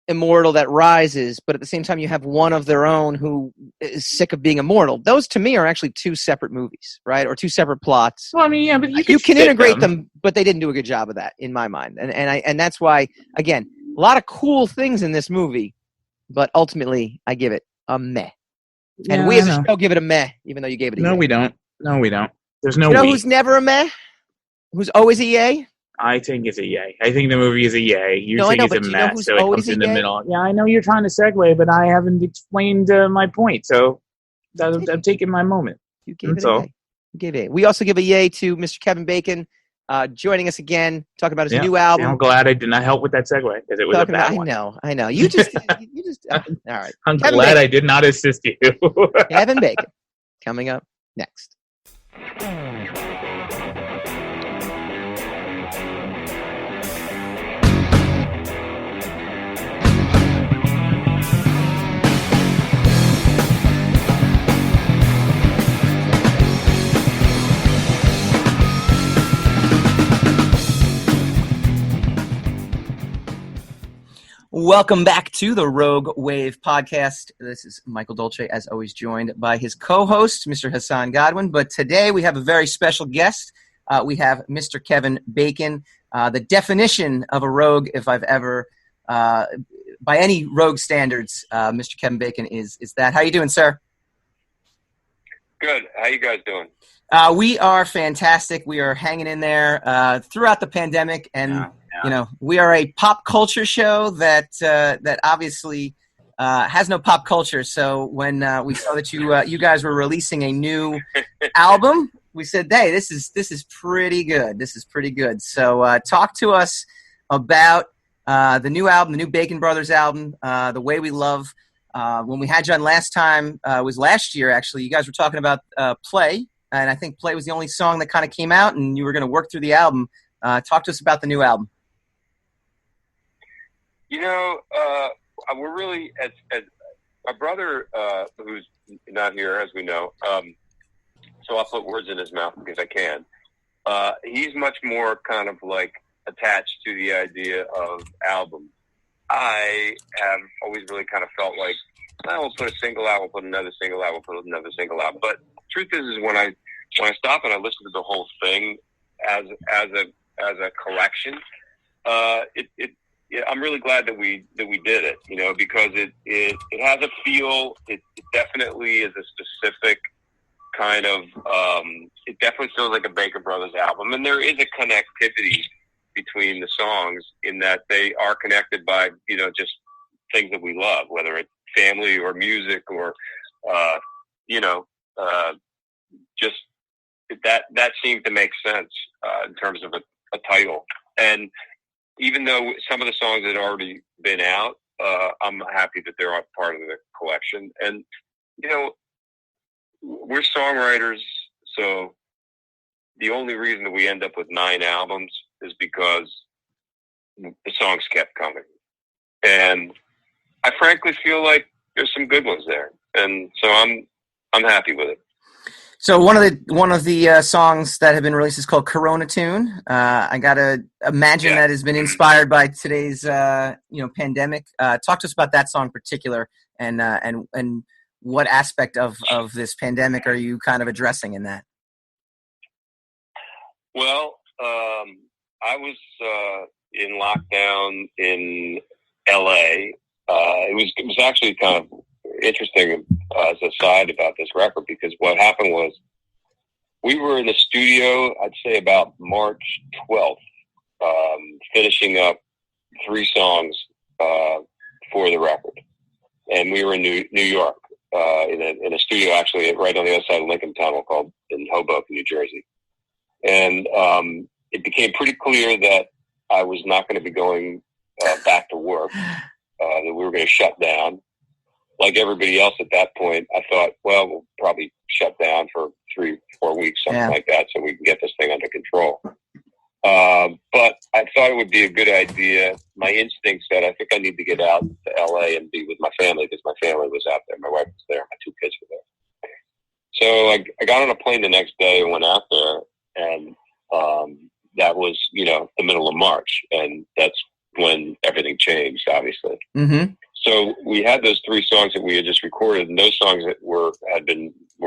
immortal that rises, but at the same time you have one of their own who is sick of being immortal. Those, to me, are actually two separate movies, right? Or two separate plots. Well, I mean, yeah, but you can integrate them, but they didn't do a good job of that, in my mind. And that's why, again, a lot of cool things in this movie, but ultimately I give it a meh. And we as a show give it a meh, even though you gave it a yay. We don't. No, we don't. There's no who's never a meh? Who's always a yay? I think it's a yay. I think the movie is a yay. You think it's a mess, so it comes in the middle. Yeah, I know you're trying to segue, but I haven't explained my point, so I'm taking my moment. You gave it a yay. You gave it. We also give a yay to Mr. Kevin Bacon joining us again, talking about his new album. I'm glad I did not help with that segue, because it was a bad one. I know. You just all right. I'm glad I did not assist you. Kevin Bacon, coming up next. Welcome back to the Rogue Wave podcast. This is Michael Dolce, as always, joined by his co-host, Mr. Hassan Godwin. But today we have a very special guest. We have Mr. Kevin Bacon, the definition of a rogue, if I've ever, by any rogue standards, Mr. Kevin Bacon is that. How you doing, sir? Good. How you guys doing? We are fantastic. We are hanging in there throughout the pandemic, and we are a pop culture show that obviously has no pop culture. So when we saw that you guys were releasing a new album, we said, "Hey, this is pretty good. This is pretty good." So talk to us about the new album, the new Bacon Brothers album, The Way We Love. When we had you on last time, was last year actually. You guys were talking about Play. And I think Play was the only song that kind of came out, and you were going to work through the album. Talk to us about the new album. We're really, as my brother, who's not here, as we know, so I'll put words in his mouth because I can. He's much more kind of like attached to the idea of albums. I have always really kind of felt like, we'll put a single out, we'll put another single out, we'll put another single out. But truth is when I stop and I listen to the whole thing as a collection, I'm really glad that we did it, because it has a feel. It definitely is a specific kind of. It definitely feels like a Baker Brothers album, and there is a connectivity between the songs in that they are connected by just things that we love, whether it's family or music or just that seemed to make sense in terms of a title. And even though some of the songs had already been out, I'm happy that they're part of the collection. And we're songwriters, so the only reason that we end up with 9 albums is because the songs kept coming. And I frankly feel like there's some good ones there, and so I'm happy with it. So one of the songs that have been released is called Corona Tune. I gotta imagine that has been inspired by today's pandemic. Talk to us about that song in particular, and what aspect of this pandemic are you kind of addressing in that? Well, I was in lockdown in LA. It was actually kind of interesting as a side about this record, because what happened was we were in the studio, I'd say about March 12th, finishing up 3 songs for the record. And we were in New York, in a studio actually right on the other side of Lincoln Tunnel called in Hoboken, New Jersey. And it became pretty clear that I was not going to be going back to work, that we were going to shut down. Like everybody else at that point, I thought, well, we'll probably shut down for 3-4 weeks, something like that, so we can get this thing under control. But I thought it would be a good idea. My instinct said, I think I need to get out to LA and be with my family, because my family was out there. My wife was there. My 2 kids were there. So I got on a plane the next day and went out there, and that was, the middle of March, and that's when everything changed, obviously. Mm-hmm. So we had those 3 songs that we had just recorded, and those songs that were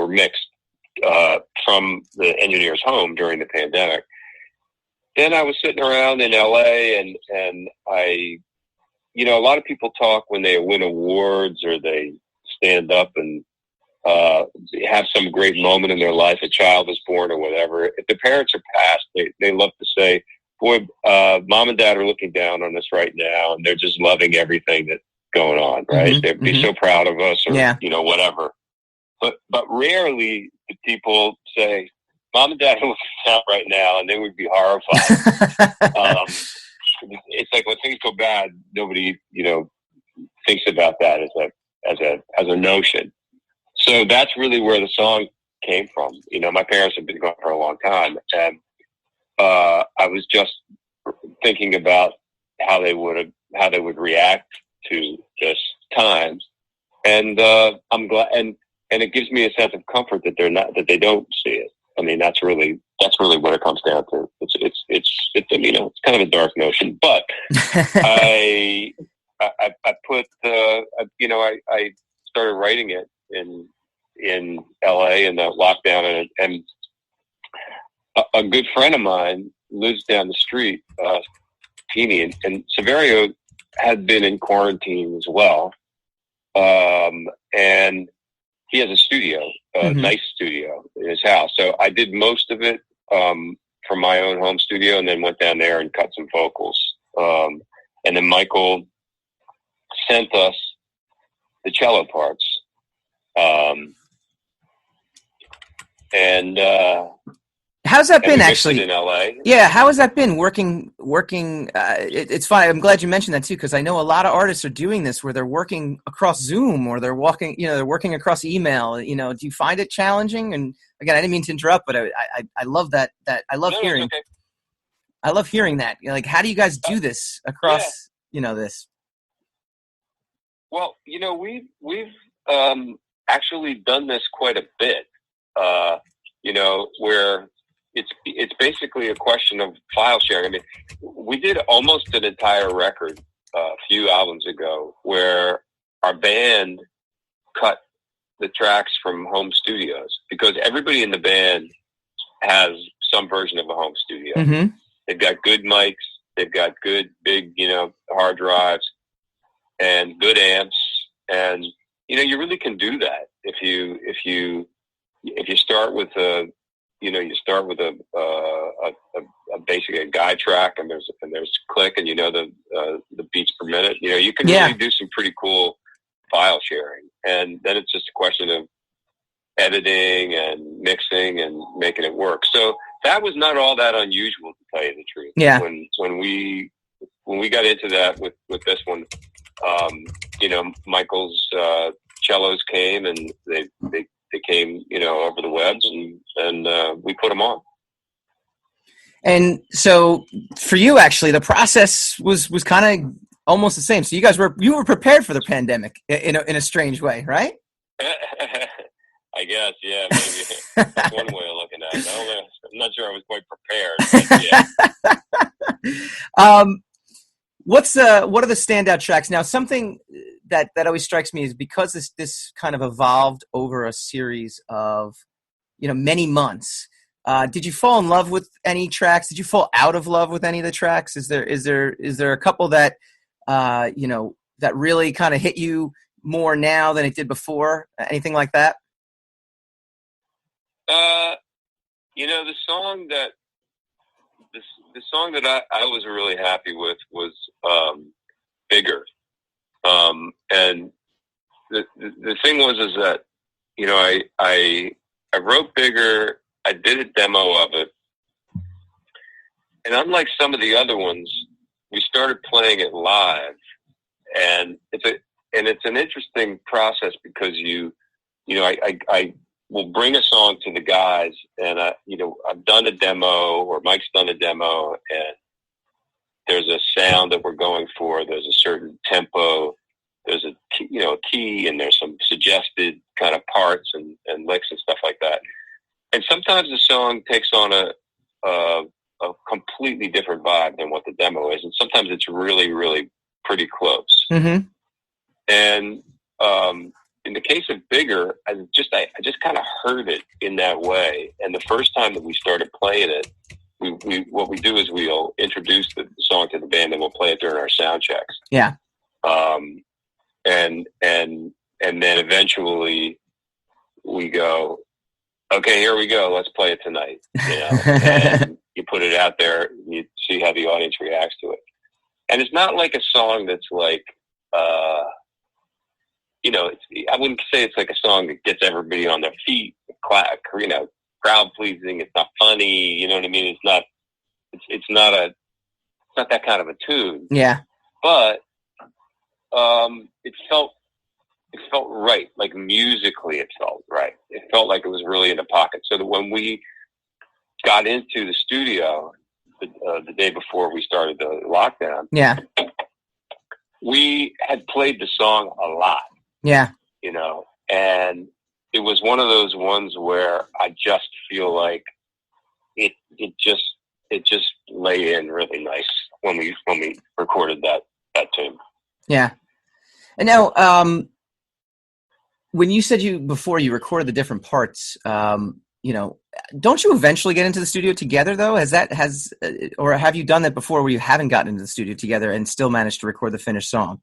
mixed from the engineer's home during the pandemic. Then I was sitting around in LA, and I, a lot of people talk when they win awards or they stand up and have some great moment in their life, a child is born or whatever. If the parents are passed, they love to say, boy, Mom and Dad are looking down on us right now, and they're just loving everything that's going on, right? They'd be so proud of us, or whatever. But rarely do people say, Mom and Dad are looking down right now, and they would be horrified. It's like when things go bad, nobody thinks about that as a notion. So that's really where the song came from. My parents have been gone for a long time, and I was just thinking about how they would react to this times, and I'm glad, and it gives me a sense of comfort that they don't see it. I mean, that's really what it comes down to. It's kind of a dark notion, but I put I started writing it in LA in the lockdown, and a good friend of mine lives down the street, Teeny, and Severio had been in quarantine as well. And he has a studio, Mm-hmm. nice studio in his house. So I did most of it from my own home studio, and then went down there and cut some vocals. And then Michael sent us the cello parts. How's that been, actually? In LA. Yeah, how has that been working? It's fine. I'm glad you mentioned that too, because I know a lot of artists are doing this, where they're working across Zoom, or they're working across email. Do you find it challenging? And again, I didn't mean to interrupt, but I love that. I love hearing. Okay. I love hearing that. Like, how do you guys do this across? This. Well, we've actually done this quite a bit. Where it's basically a question of file sharing. I mean, we did almost an entire record a few albums ago where our band cut the tracks from home studios, because everybody in the band has some version of a home studio. Mm-hmm. They've got good mics, they've got good big, hard drives and good amps, and you really can do that if you start with a basic guide track, and there's click, and the beats per minute. You can really do some pretty cool file sharing, and then it's just a question of editing and mixing and making it work. So that was not all that unusual, to tell you the truth. Yeah. When we got into that with this one, Michael's cellos came, and they came, over the webs, and we put them on. And so for you, actually, the process was kind of almost the same. So you were prepared for the pandemic in a strange way, right? I guess, yeah, maybe. That's one way of looking at it. I'm not sure I was quite prepared, but yeah. What are the standout tracks? Now, something that always strikes me is, because this kind of evolved over a series of, many months. Did you fall in love with any tracks? Did you fall out of love with any of the tracks? Is there a couple that that really kind of hit you more now than it did before? Anything like that? The song that I was really happy with was Bigger. And the thing was that, I wrote Bigger, I did a demo of it, and unlike some of the other ones, we started playing it live, and it's an interesting process, because I will bring a song to the guys, and I've done a demo, or Mike's done a demo, and there's a sound that we're going for. There's a certain tempo. There's a key, and there's some suggested kind of parts and licks and stuff like that. And sometimes the song takes on a completely different vibe than what the demo is, and sometimes it's really, really pretty close. Mm-hmm. And in the case of Bigger, I just kind of heard it in that way. And the first time that we started playing it, what we do is we'll introduce the song to the band, and we'll play it during our sound checks. Yeah. And then eventually we go, okay, here we go. Let's play it tonight. And you put it out there, and you see how the audience reacts to it. And it's not like a song that's like, I wouldn't say it's like a song that gets everybody on their feet, crowd pleasing. It's not funny. You know what I mean? It's not that kind of a tune. Yeah. But it felt right. Like, musically, it felt right. It felt like it was really in the pocket. So that when we got into the studio the day before we started the lockdown, yeah, we had played the song a lot. Yeah. And it was one of those ones where I just feel like it just lay in really nice when we recorded that tune. Yeah. And now, when you said before you recorded the different parts, don't you eventually get into the studio together though? Or have you done that before, where you haven't gotten into the studio together and still managed to record the finished song?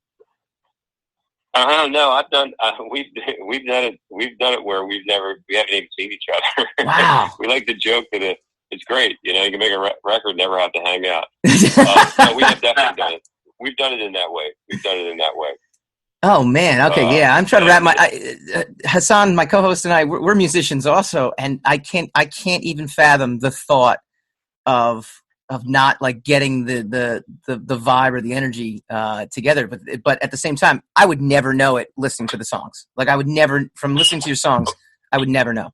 No, I've done. We've done it. We've done it where we haven't even seen each other. Wow. We like to joke that it's great. You know, you can make a record, never have to hang out. No, we have definitely done it. We've done it in that way. Oh man. Okay. Yeah. I'm trying to wrap Hassan, my co-host, and I, we're musicians also. And I can't even fathom the thought of not like getting the vibe or the energy together, but at the same time, I would never know it listening to the songs. Like I would never, from listening to your songs, I would never know.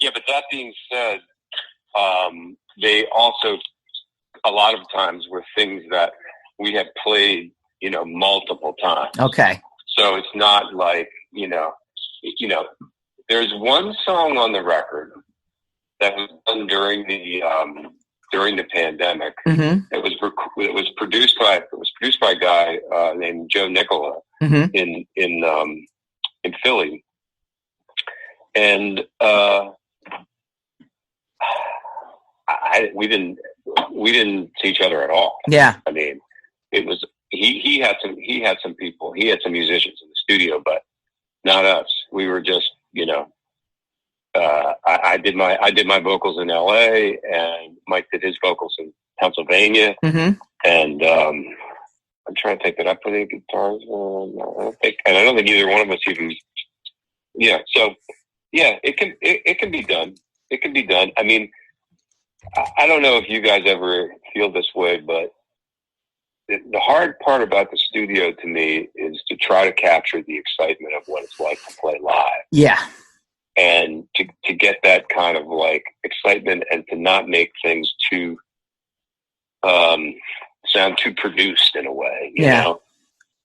Yeah, but that being said, they also a lot of times were things that we had played, you know, multiple times. Okay. So it's not like you know, there's one song on the record that was done during the pandemic. Mm-hmm. It was produced by a guy named Joe Nicola mm-hmm. in Philly, and we didn't see each other at all. Yeah, I mean, it was he had some people, he had some musicians in the studio, but not us. We were just, you know. I did my vocals in L.A. and Mike did his vocals in Pennsylvania, mm-hmm. and I'm trying to think that I put any guitars. I don't think either one of us even. Yeah, so yeah, it can be done. It can be done. I mean, I don't know if you guys ever feel this way, but the hard part about the studio to me is to try to capture the excitement of what it's like to play live. Yeah. And to get that kind of like excitement and to not make things too sound too produced in a way, you know?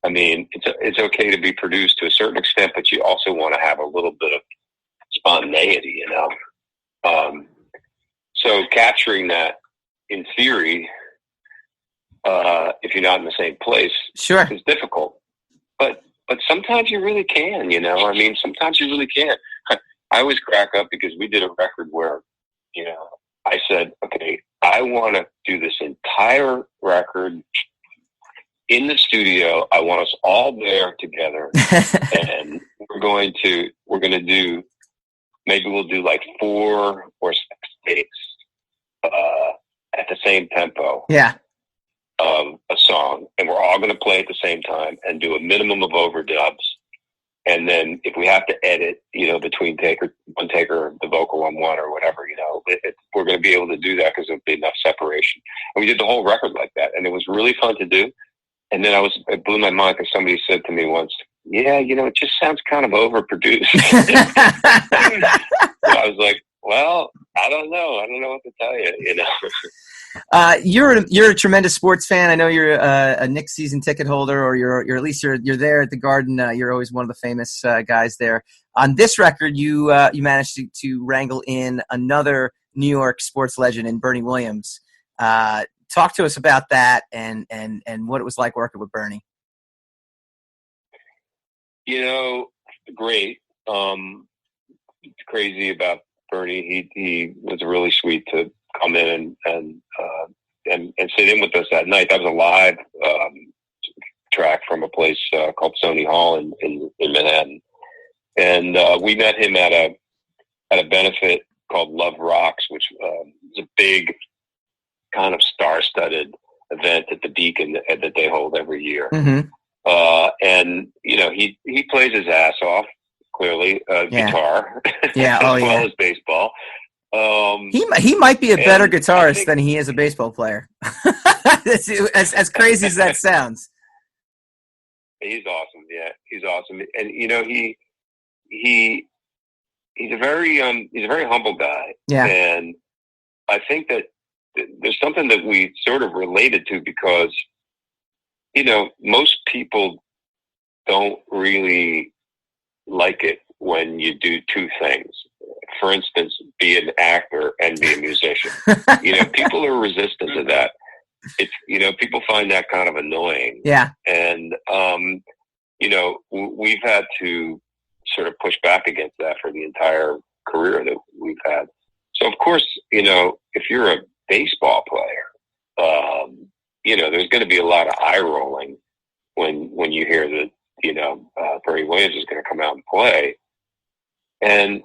I mean, it's okay to be produced to a certain extent, but you also want to have a little bit of spontaneity, you know? So capturing that in theory, if you're not in the same place, sure, is difficult. But sometimes you really can, you know? I mean, sometimes you really can. I always crack up because we did a record where, you know, I said, okay, I want to do this entire record in the studio. I want us all there together, and we're going to do, maybe we'll do like 4 or 6 takes at the same tempo. Yeah. Of a song, and we're all going to play at the same time and do a minimum of overdubs. And then if we have to edit, you know, between one take or the vocal on one or whatever, you know, we're going to be able to do that because there'll be enough separation. And we did the whole record like that, and it was really fun to do. And then it blew my mind because somebody said to me once, yeah, you know, it just sounds kind of overproduced. So I was like, well, I don't know what to tell you, you know. You're a tremendous sports fan. I know you're a Knicks season ticket holder, or you're at least you're there at the Garden. You're always one of the famous guys there. On this record, you managed to wrangle in another New York sports legend in Bernie Williams. Talk to us about that and what it was like working with Bernie. You know, great. It's crazy about Bernie. He was really sweet to come in and sit in with us that night. That was a live track from a place called Sony Hall in Manhattan, and we met him at a benefit called Love Rocks, which is a big kind of star-studded event at the Beacon that they hold every year. Mm-hmm. And you know, he plays his ass off. Clearly, guitar, yeah, as well as baseball. He might be a better guitarist than he is a baseball player. as crazy as that sounds. He's awesome. Yeah, he's awesome. And you know, he's a very humble guy. Yeah. And I think that there's something that we sort of related to because, you know, most people don't really like it when you do two things. For instance, be an actor and be a musician. You know, people are resistant to that. It's, you know, people find that kind of annoying. Yeah. And, you know, we've had to sort of push back against that for the entire career that we've had. So, of course, you know, if you're a baseball player, you know, there's going to be a lot of eye rolling when you hear that, Bernie Williams is going to come out and play. And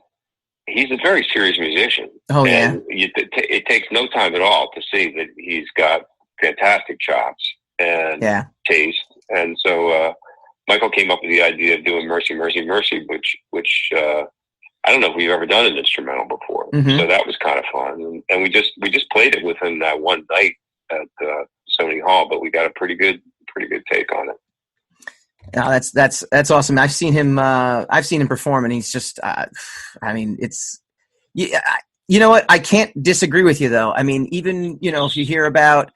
he's a very serious musician. Oh, yeah. And it takes no time at all to see that he's got fantastic chops and taste. And so Michael came up with the idea of doing Mercy, Mercy, Mercy, which I don't know if we've ever done an instrumental before. Mm-hmm. So that was kind of fun. And we just played it with him that one night at Sony Hall, but we got a pretty good take on it. No, that's awesome. I've seen him perform, and he's just, it's, you know what? I can't disagree with you though. I mean, even, if you hear about,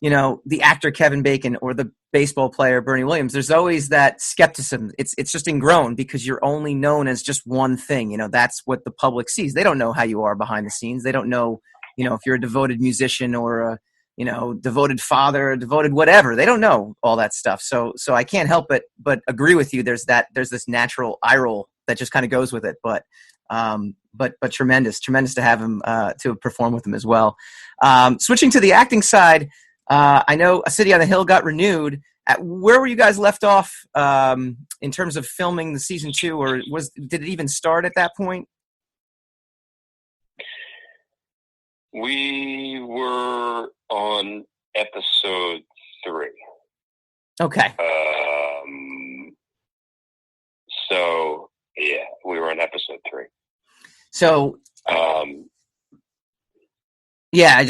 the actor Kevin Bacon or the baseball player Bernie Williams, there's always that skepticism. It's just ingrown because you're only known as just one thing. That's what the public sees. They don't know how you are behind the scenes. They don't know, if you're a devoted musician or a, devoted father, devoted whatever. They don't know all that stuff. So I can't help but agree with you. There's this natural eye roll that just kind of goes with it. But tremendous to have him to perform with him as well. Switching to the acting side, I know A City on the Hill got renewed. Where were you guys left off in terms of filming the season 2, or did it even start at that point? We were on episode 3. Okay. So yeah, we were on episode 3. So. Yeah,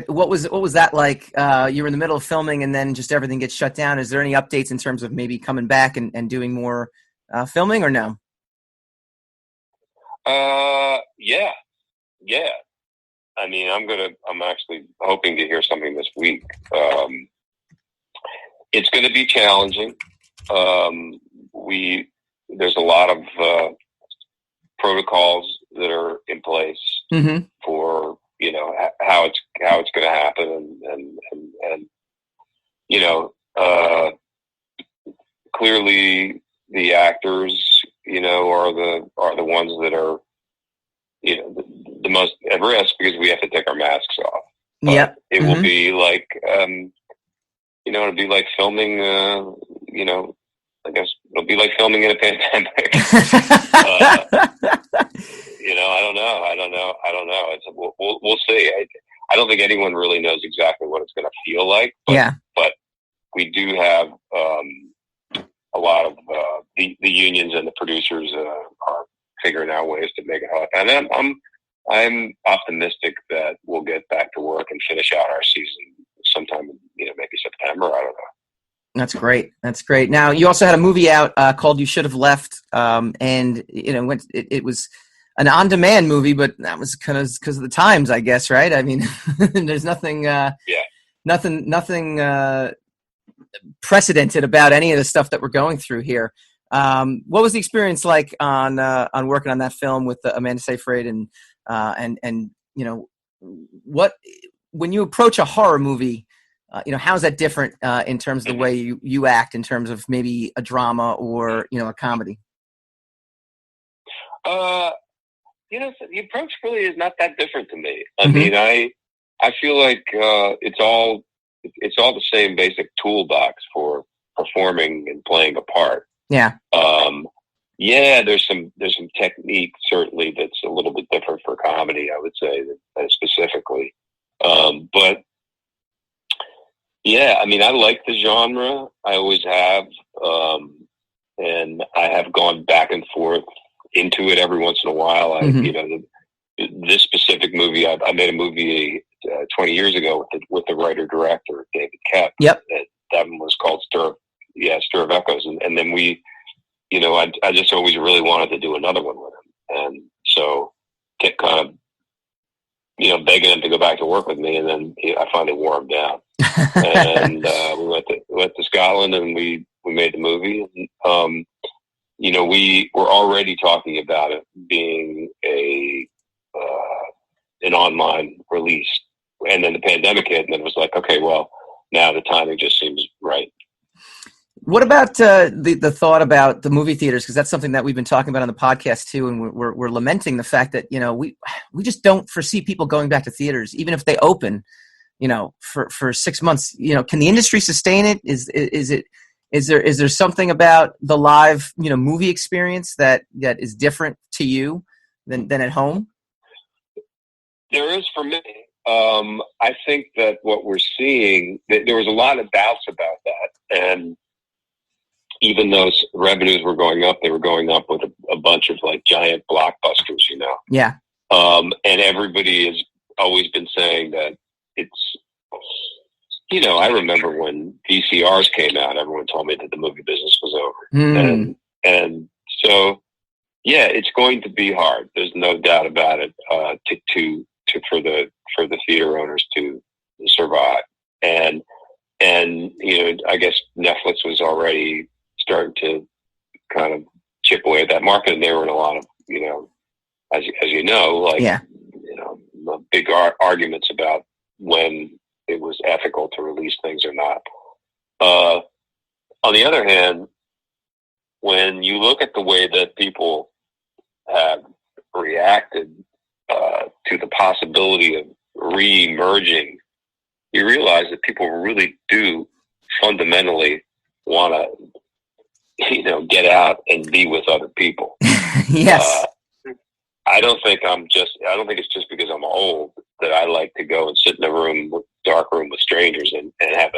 what was that like? You were in the middle of filming, and then just everything gets shut down. Is there any updates in terms of maybe coming back and doing more filming, or no? Yeah. I mean, I'm actually hoping to hear something this week. It's going to be challenging. There's a lot of protocols that are in place mm-hmm. for, how it's going to happen. And clearly the actors, are the ones that are, the most at risk because we have to take our masks off. But yep. It mm-hmm. will be like, it'll be like filming, I guess it'll be like filming in a pandemic. I don't know. We'll see. I don't think anyone really knows exactly what it's going to feel like. But we do have a lot of the unions and the producers are figuring out ways to make it happen. And I'm optimistic that we'll get back to work and finish out our season sometime in, maybe September. I don't know. That's great. Now, you also had a movie out called You Should Have Left, and it was an on-demand movie, but that was kind of because of the times, I guess, right? I mean, there's nothing precedented about any of the stuff that we're going through here. What was the experience like on working on that film with Amanda Seyfried and what when you approach a horror movie? How's that different in terms of the way you act in terms of maybe a drama or, a comedy? The approach really is not that different to me. I mm-hmm. mean, I feel like it's all the same basic toolbox for performing and playing a part. Yeah. There's some technique certainly that's a little bit different for comedy, I would say, specifically. But yeah, I mean, I like the genre. I always have. And I have gone back and forth into it every once in a while. mm-hmm. This specific movie, I made a movie 20 years ago with the writer-director, David Koepp. Yep. That one was called Stir of Echoes. And then we, I just always really wanted to do another one with him. And so kept kind of, begging him to go back to work with me. And then I finally wore him down. And we went to Scotland and we made the movie. And, we were already talking about it being an online release. And then the pandemic hit, and then it was like, okay, well, now the timing just seems right. What about the thought about the movie theaters? Because that's something that we've been talking about on the podcast too, and we're lamenting the fact that we just don't foresee people going back to theaters, even if they open. for 6 months, can the industry sustain it? Is there something about the live, movie experience that is different to you than at home? There is for me. I think that what we're seeing, there was a lot of doubts about that. And even though revenues were going up, they were going up with a bunch of like giant blockbusters, Yeah. And everybody has always been saying that it's, I remember when VCRs came out, everyone told me that the movie business was over. And so, yeah, it's going to be hard. There's no doubt about it, for the theater owners to survive. And I guess Netflix was already starting to kind of chip away at that market, and they were in a lot of, as you know, big arguments about when it was ethical to release things or not. On the other hand, when you look at the way that people have reacted to the possibility of re-emerging, you realize that people really do fundamentally want to, get out and be with other people. Yes. I don't think it's just because I'm old that I like to go and sit in a dark room with strangers and have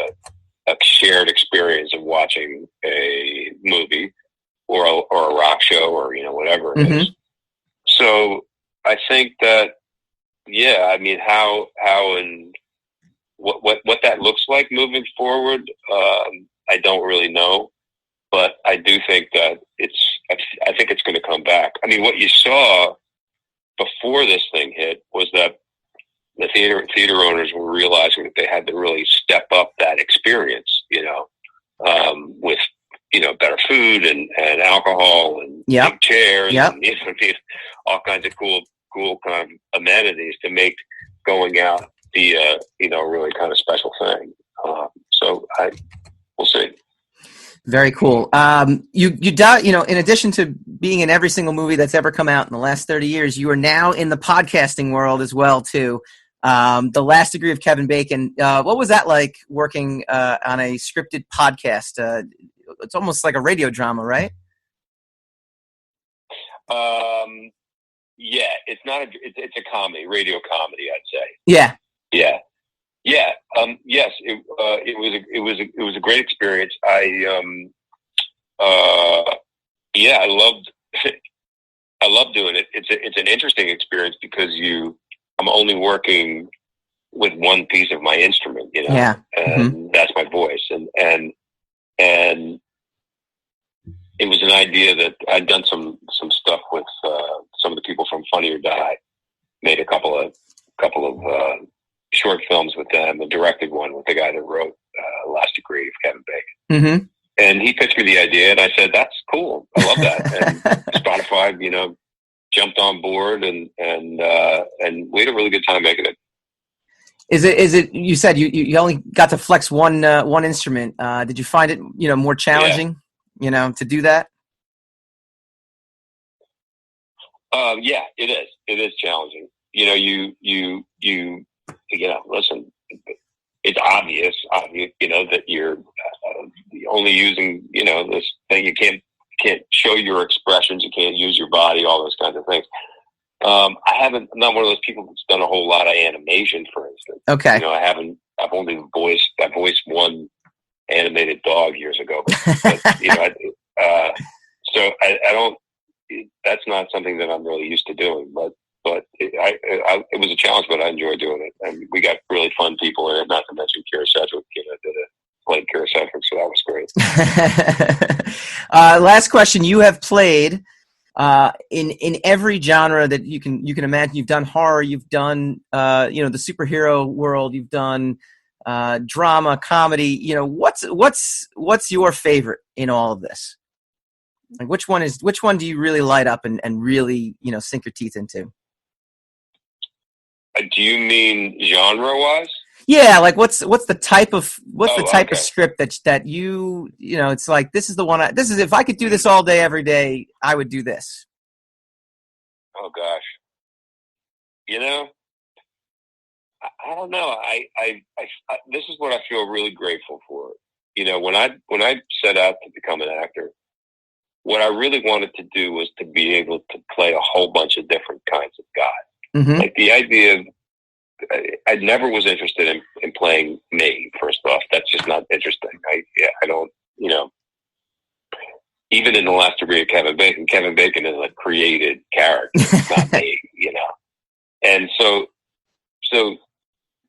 a shared experience of watching a movie or a rock show or, whatever it is. So I think that, yeah, I mean, how and what that looks like moving forward, I don't really know, but I do think that I think it's going to come back. I mean, what you saw before this thing hit was that the theater owners were realizing that they had to really step up that experience, with, better food and alcohol and big chairs and all kinds of cool kind of amenities to make going out be a, really kind of special thing. So we'll see. Very cool. You in addition to being in every single movie that's ever come out in the last 30 years, you are now in the podcasting world as well, too. The Last Degree of Kevin Bacon. What was that like working on a scripted podcast? It's almost like a radio drama, right? Yeah, it's not it's a comedy, radio comedy, I'd say. Yeah. Yeah. Yes, it was a great experience. I loved I love doing it. It's an interesting experience because I'm only working with one piece of my instrument, and that's my voice, and it was an idea that I'd done some stuff with some of the people from Funny or Die, made a couple of short films with them, and directed one with the guy that wrote Last Degree of Kevin Bacon. And he pitched me the idea, and I said, "That's cool. I love that." And Spotify, jumped on board, and we had a really good time making it. Is it? You said you only got to flex one instrument. Did you find it more challenging? To do that? Yeah, it is. It is challenging. Listen, it's obvious, that you're only using, this thing. You can't show your expressions. You can't use your body, all those kinds of things. I'm not one of those people that's done a whole lot of animation, for instance. Okay. I've only voiced one animated dog years ago, but so I don't, that's not something that I'm really used to doing, but it was a challenge, but I enjoyed doing it, and we got really fun people in it. Not to mention Kira Sedgwick, played Kira Sedgwick, so that was great. Last question: you have played in every genre that you can imagine. You've done horror, you've done the superhero world, you've done drama, comedy. What's your favorite in all of this? Like which one do you really light up and really sink your teeth into? Do you mean genre-wise? Yeah, like what's the type of script that you it's like, this is the one. This is, if I could do this all day every day, I would do this. Oh gosh, I don't know. I this is what I feel really grateful for. You know, when I set out to become an actor, what I really wanted to do was to be able to play a whole bunch of different kinds of God. Mm-hmm. Like the idea of, I never was interested in playing me. First off, that's just not interesting. I don't, you know, even in The Last Degree of Kevin Bacon is a created character, it's not me, you know. And so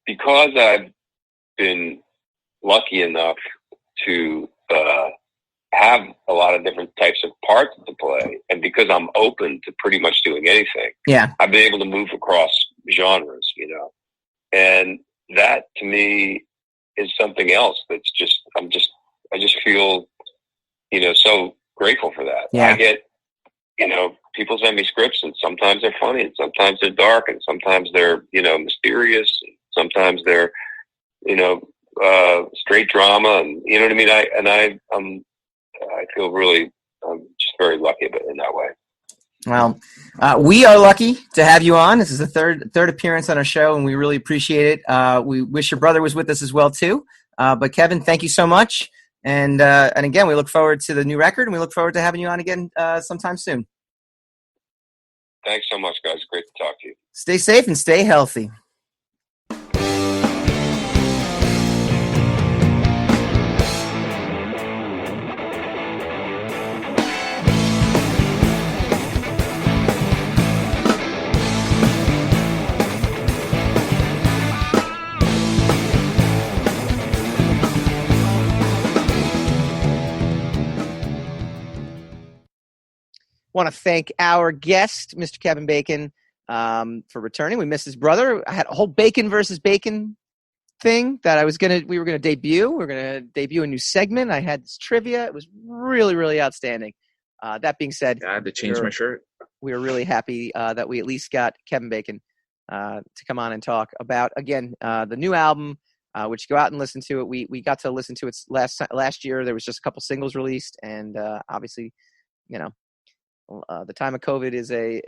because I've been lucky enough to have a lot of different types of parts to play, and because I'm open to pretty much doing anything, I've been able to move across genres, you know. And that to me is something else that's just, I just feel, you know, so grateful for that. Yeah. I get, you know, people send me scripts and sometimes they're funny and sometimes they're dark and sometimes they're, you know, mysterious. And sometimes they're, you know, straight drama, and you know what I mean? I feel really, I'm just very lucky in that way. Well, we are lucky to have you on. This is the third appearance on our show, and we really appreciate it. We wish your brother was with us as well too. But Kevin, thank you so much. And again, we look forward to the new record, and we look forward to having you on again sometime soon. Thanks so much, guys. Great to talk to you. Stay safe and stay healthy. Want to thank our guest, Mr. Kevin Bacon, for returning. We missed his brother. I had a whole Bacon versus Bacon thing that we were gonna debut. We were gonna debut a new segment. I had this trivia. It was really, really outstanding. That being said, I had to change my shirt. We were really happy that we at least got Kevin Bacon to come on and talk about, again, the new album, which go out and listen to it. We got to listen to it last year. There was just a couple singles released, and obviously, you know, the time of COVID is a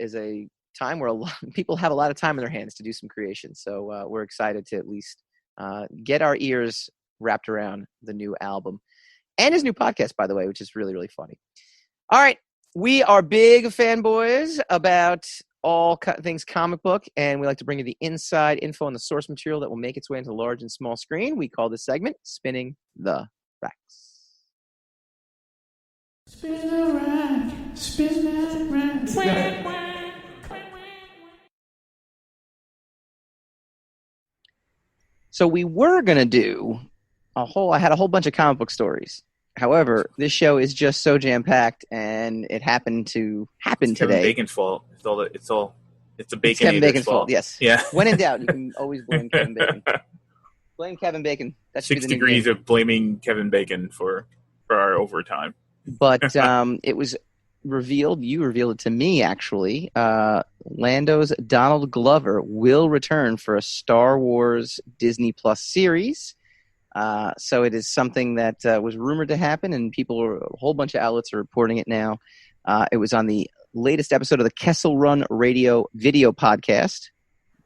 time where people have a lot of time in their hands to do some creation. So we're excited to at least get our ears wrapped around the new album and his new podcast, by the way, which is really, really funny. All right. We are big fanboys about all things comic book, and we like to bring you the inside info and the source material that will make its way into large and small screen. We call this segment Spinning the Racks. Spin the rack, spin that rack. So we were going to do I had a whole bunch of comic book stories. However, this show is just so jam-packed, and it happened to happen it's today. Kevin Bacon's fault. It's a Baconator's Kevin Bacon's fault. Yes. Yeah. When in doubt, you can always blame Kevin Bacon. Blame Kevin Bacon. That should 6 be the new degrees game. of blaming Kevin Bacon for our overtime. But it was revealed. You revealed it to me, actually. Lando's Donald Glover will return for a Star Wars Disney Plus series. So it is something that was rumored to happen, and a whole bunch of outlets are reporting it now. It was on the latest episode of the Kessel Run Radio video podcast.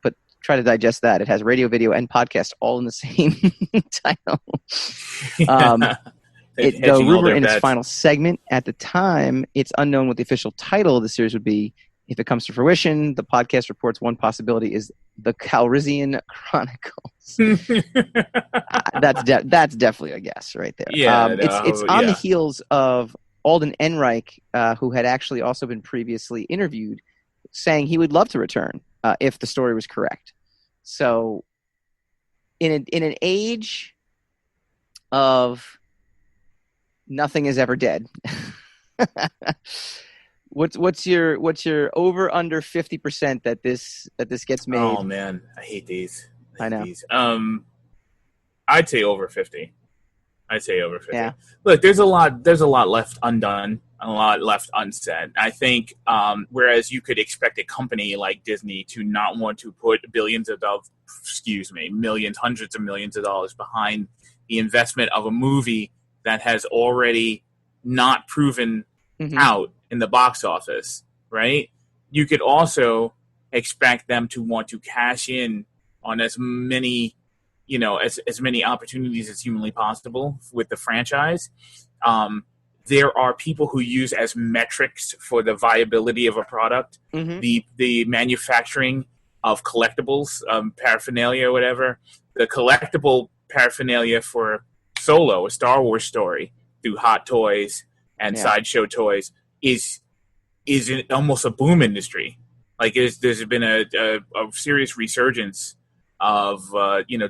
But try to digest that. It has radio, video, and podcast all in the same title. The rumor in its final segment at the time, it's unknown what the official title of the series would be. If it comes to fruition, the podcast reports one possibility is the Calrissian Chronicles. That's definitely a guess right there. Yeah, it's on the heels of Alden Ehrenreich, who had actually also been previously interviewed, saying he would love to return if the story was correct. So, in an age of nothing is ever dead. What's your over under 50% that this gets made? Oh man, I hate these. I know. I'd say over 50. Yeah. Look, there's a lot left undone, a lot left unsaid. I think whereas you could expect a company like Disney to not want to put millions, hundreds of millions of dollars behind the investment of a movie that has already not proven out in the box office, right? You could also expect them to want to cash in on as many, as many opportunities as humanly possible with the franchise. There are people who use as metrics for the viability of a product, the manufacturing of collectibles, paraphernalia, or whatever. The collectible paraphernalia for Solo, a Star Wars story, through Hot Toys and Sideshow Toys, is almost a boom industry. Like there's been a serious resurgence of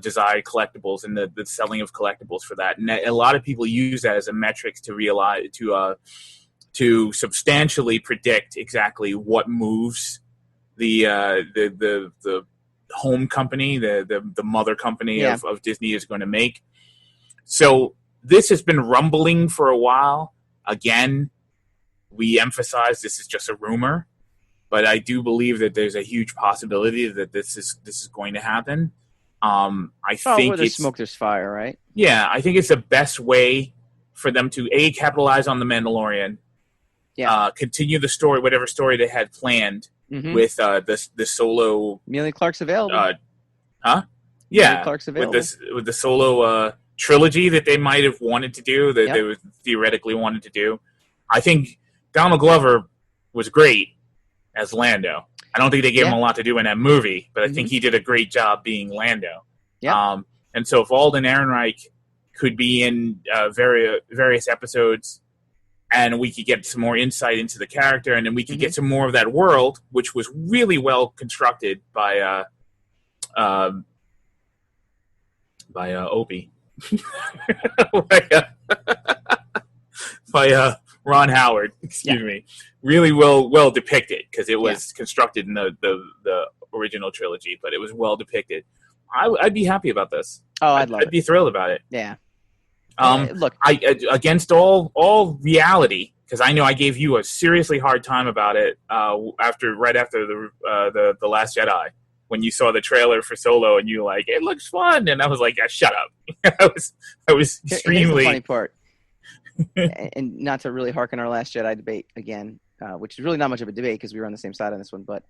desired collectibles and the selling of collectibles for that, and a lot of people use that as a metric to realize to substantially predict exactly what moves the home company, the mother company of Disney is going to make. So this has been rumbling for a while. Again, we emphasize this is just a rumor. But I do believe that there's a huge possibility that this is going to happen. I think where there's smoke, there's fire, right? Yeah, I think it's the best way for them to capitalize on the Mandalorian, continue the story, whatever story they had planned with the Solo. Amelia Clark's available. Yeah, Clark's available. with the Solo trilogy that they might have wanted to do, that they would theoretically wanted to do. I think Donald Glover was great as Lando. I don't think they gave him a lot to do in that movie, but I think he did a great job being Lando. Yeah. And so if Alden Ehrenreich could be in various episodes, and we could get some more insight into the character, and then we could get some more of that world, which was really well constructed by Opie. by Ron Howard, excuse me, really well depicted, because it was constructed in the original trilogy, but it was well depicted. I'd be happy about this. Oh, I'd be thrilled about it. Yeah. Look, against all reality, because I know I gave you a seriously hard time about it right after the Last Jedi, when you saw the trailer for Solo and you were like, it looks fun, and I was like, shut up. I was extremely. Here's the funny part. And not to really harken our Last Jedi debate again, which is really not much of a debate because we were on the same side on this one, but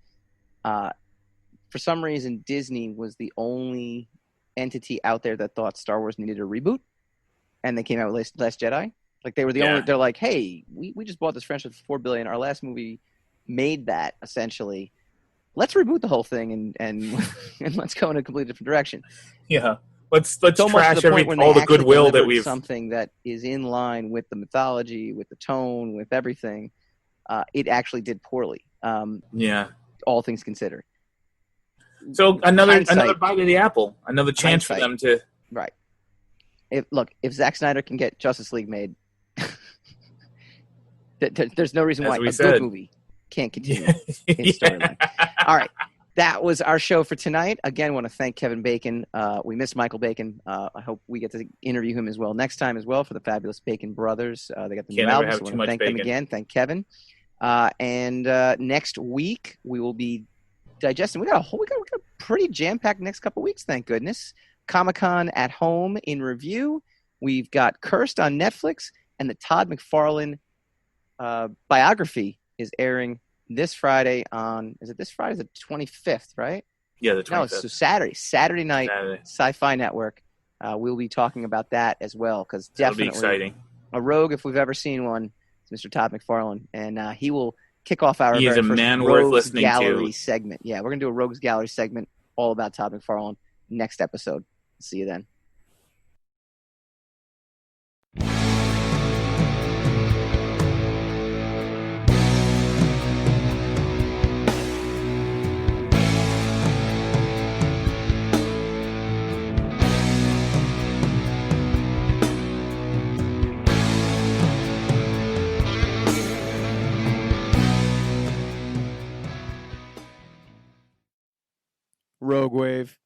for some reason Disney was the only entity out there that thought Star Wars needed a reboot, and they came out with Last Jedi. Like they were the only. They're like, hey, we just bought this franchise for $4 billion. Our last movie made that essentially. Let's reboot the whole thing and let's go in a completely different direction. Yeah. Let's trash all the goodwill that we've something that is in line with the mythology, with the tone, with everything. It actually did poorly. All things considered. So another bite of the apple, another chance for them to right. If Zack Snyder can get Justice League made, there's no reason why a good movie can't continue in storyline. All right. That was our show for tonight. Again, I want to thank Kevin Bacon. We miss Michael Bacon. I hope we get to interview him as well next time as well for the fabulous Bacon Brothers. They got the new album, so I want to thank them again. Thank Kevin. And next week we will be digesting. We got a pretty jam-packed next couple weeks, thank goodness. Comic-Con at home in review. We've got Cursed on Netflix, and the Todd McFarlane biography is airing this Friday is it this Friday? The 25th, right? Yeah, the 25th. No, it's Saturday night, Sci-Fi Network. We'll be talking about that as well, because definitely be exciting. A rogue, if we've ever seen one, is Mr. Todd McFarlane, and he will kick off our very first Rogues Gallery segment. Yeah, we're going to do a Rogues Gallery segment all about Todd McFarlane next episode. See you then. Rogue Wave.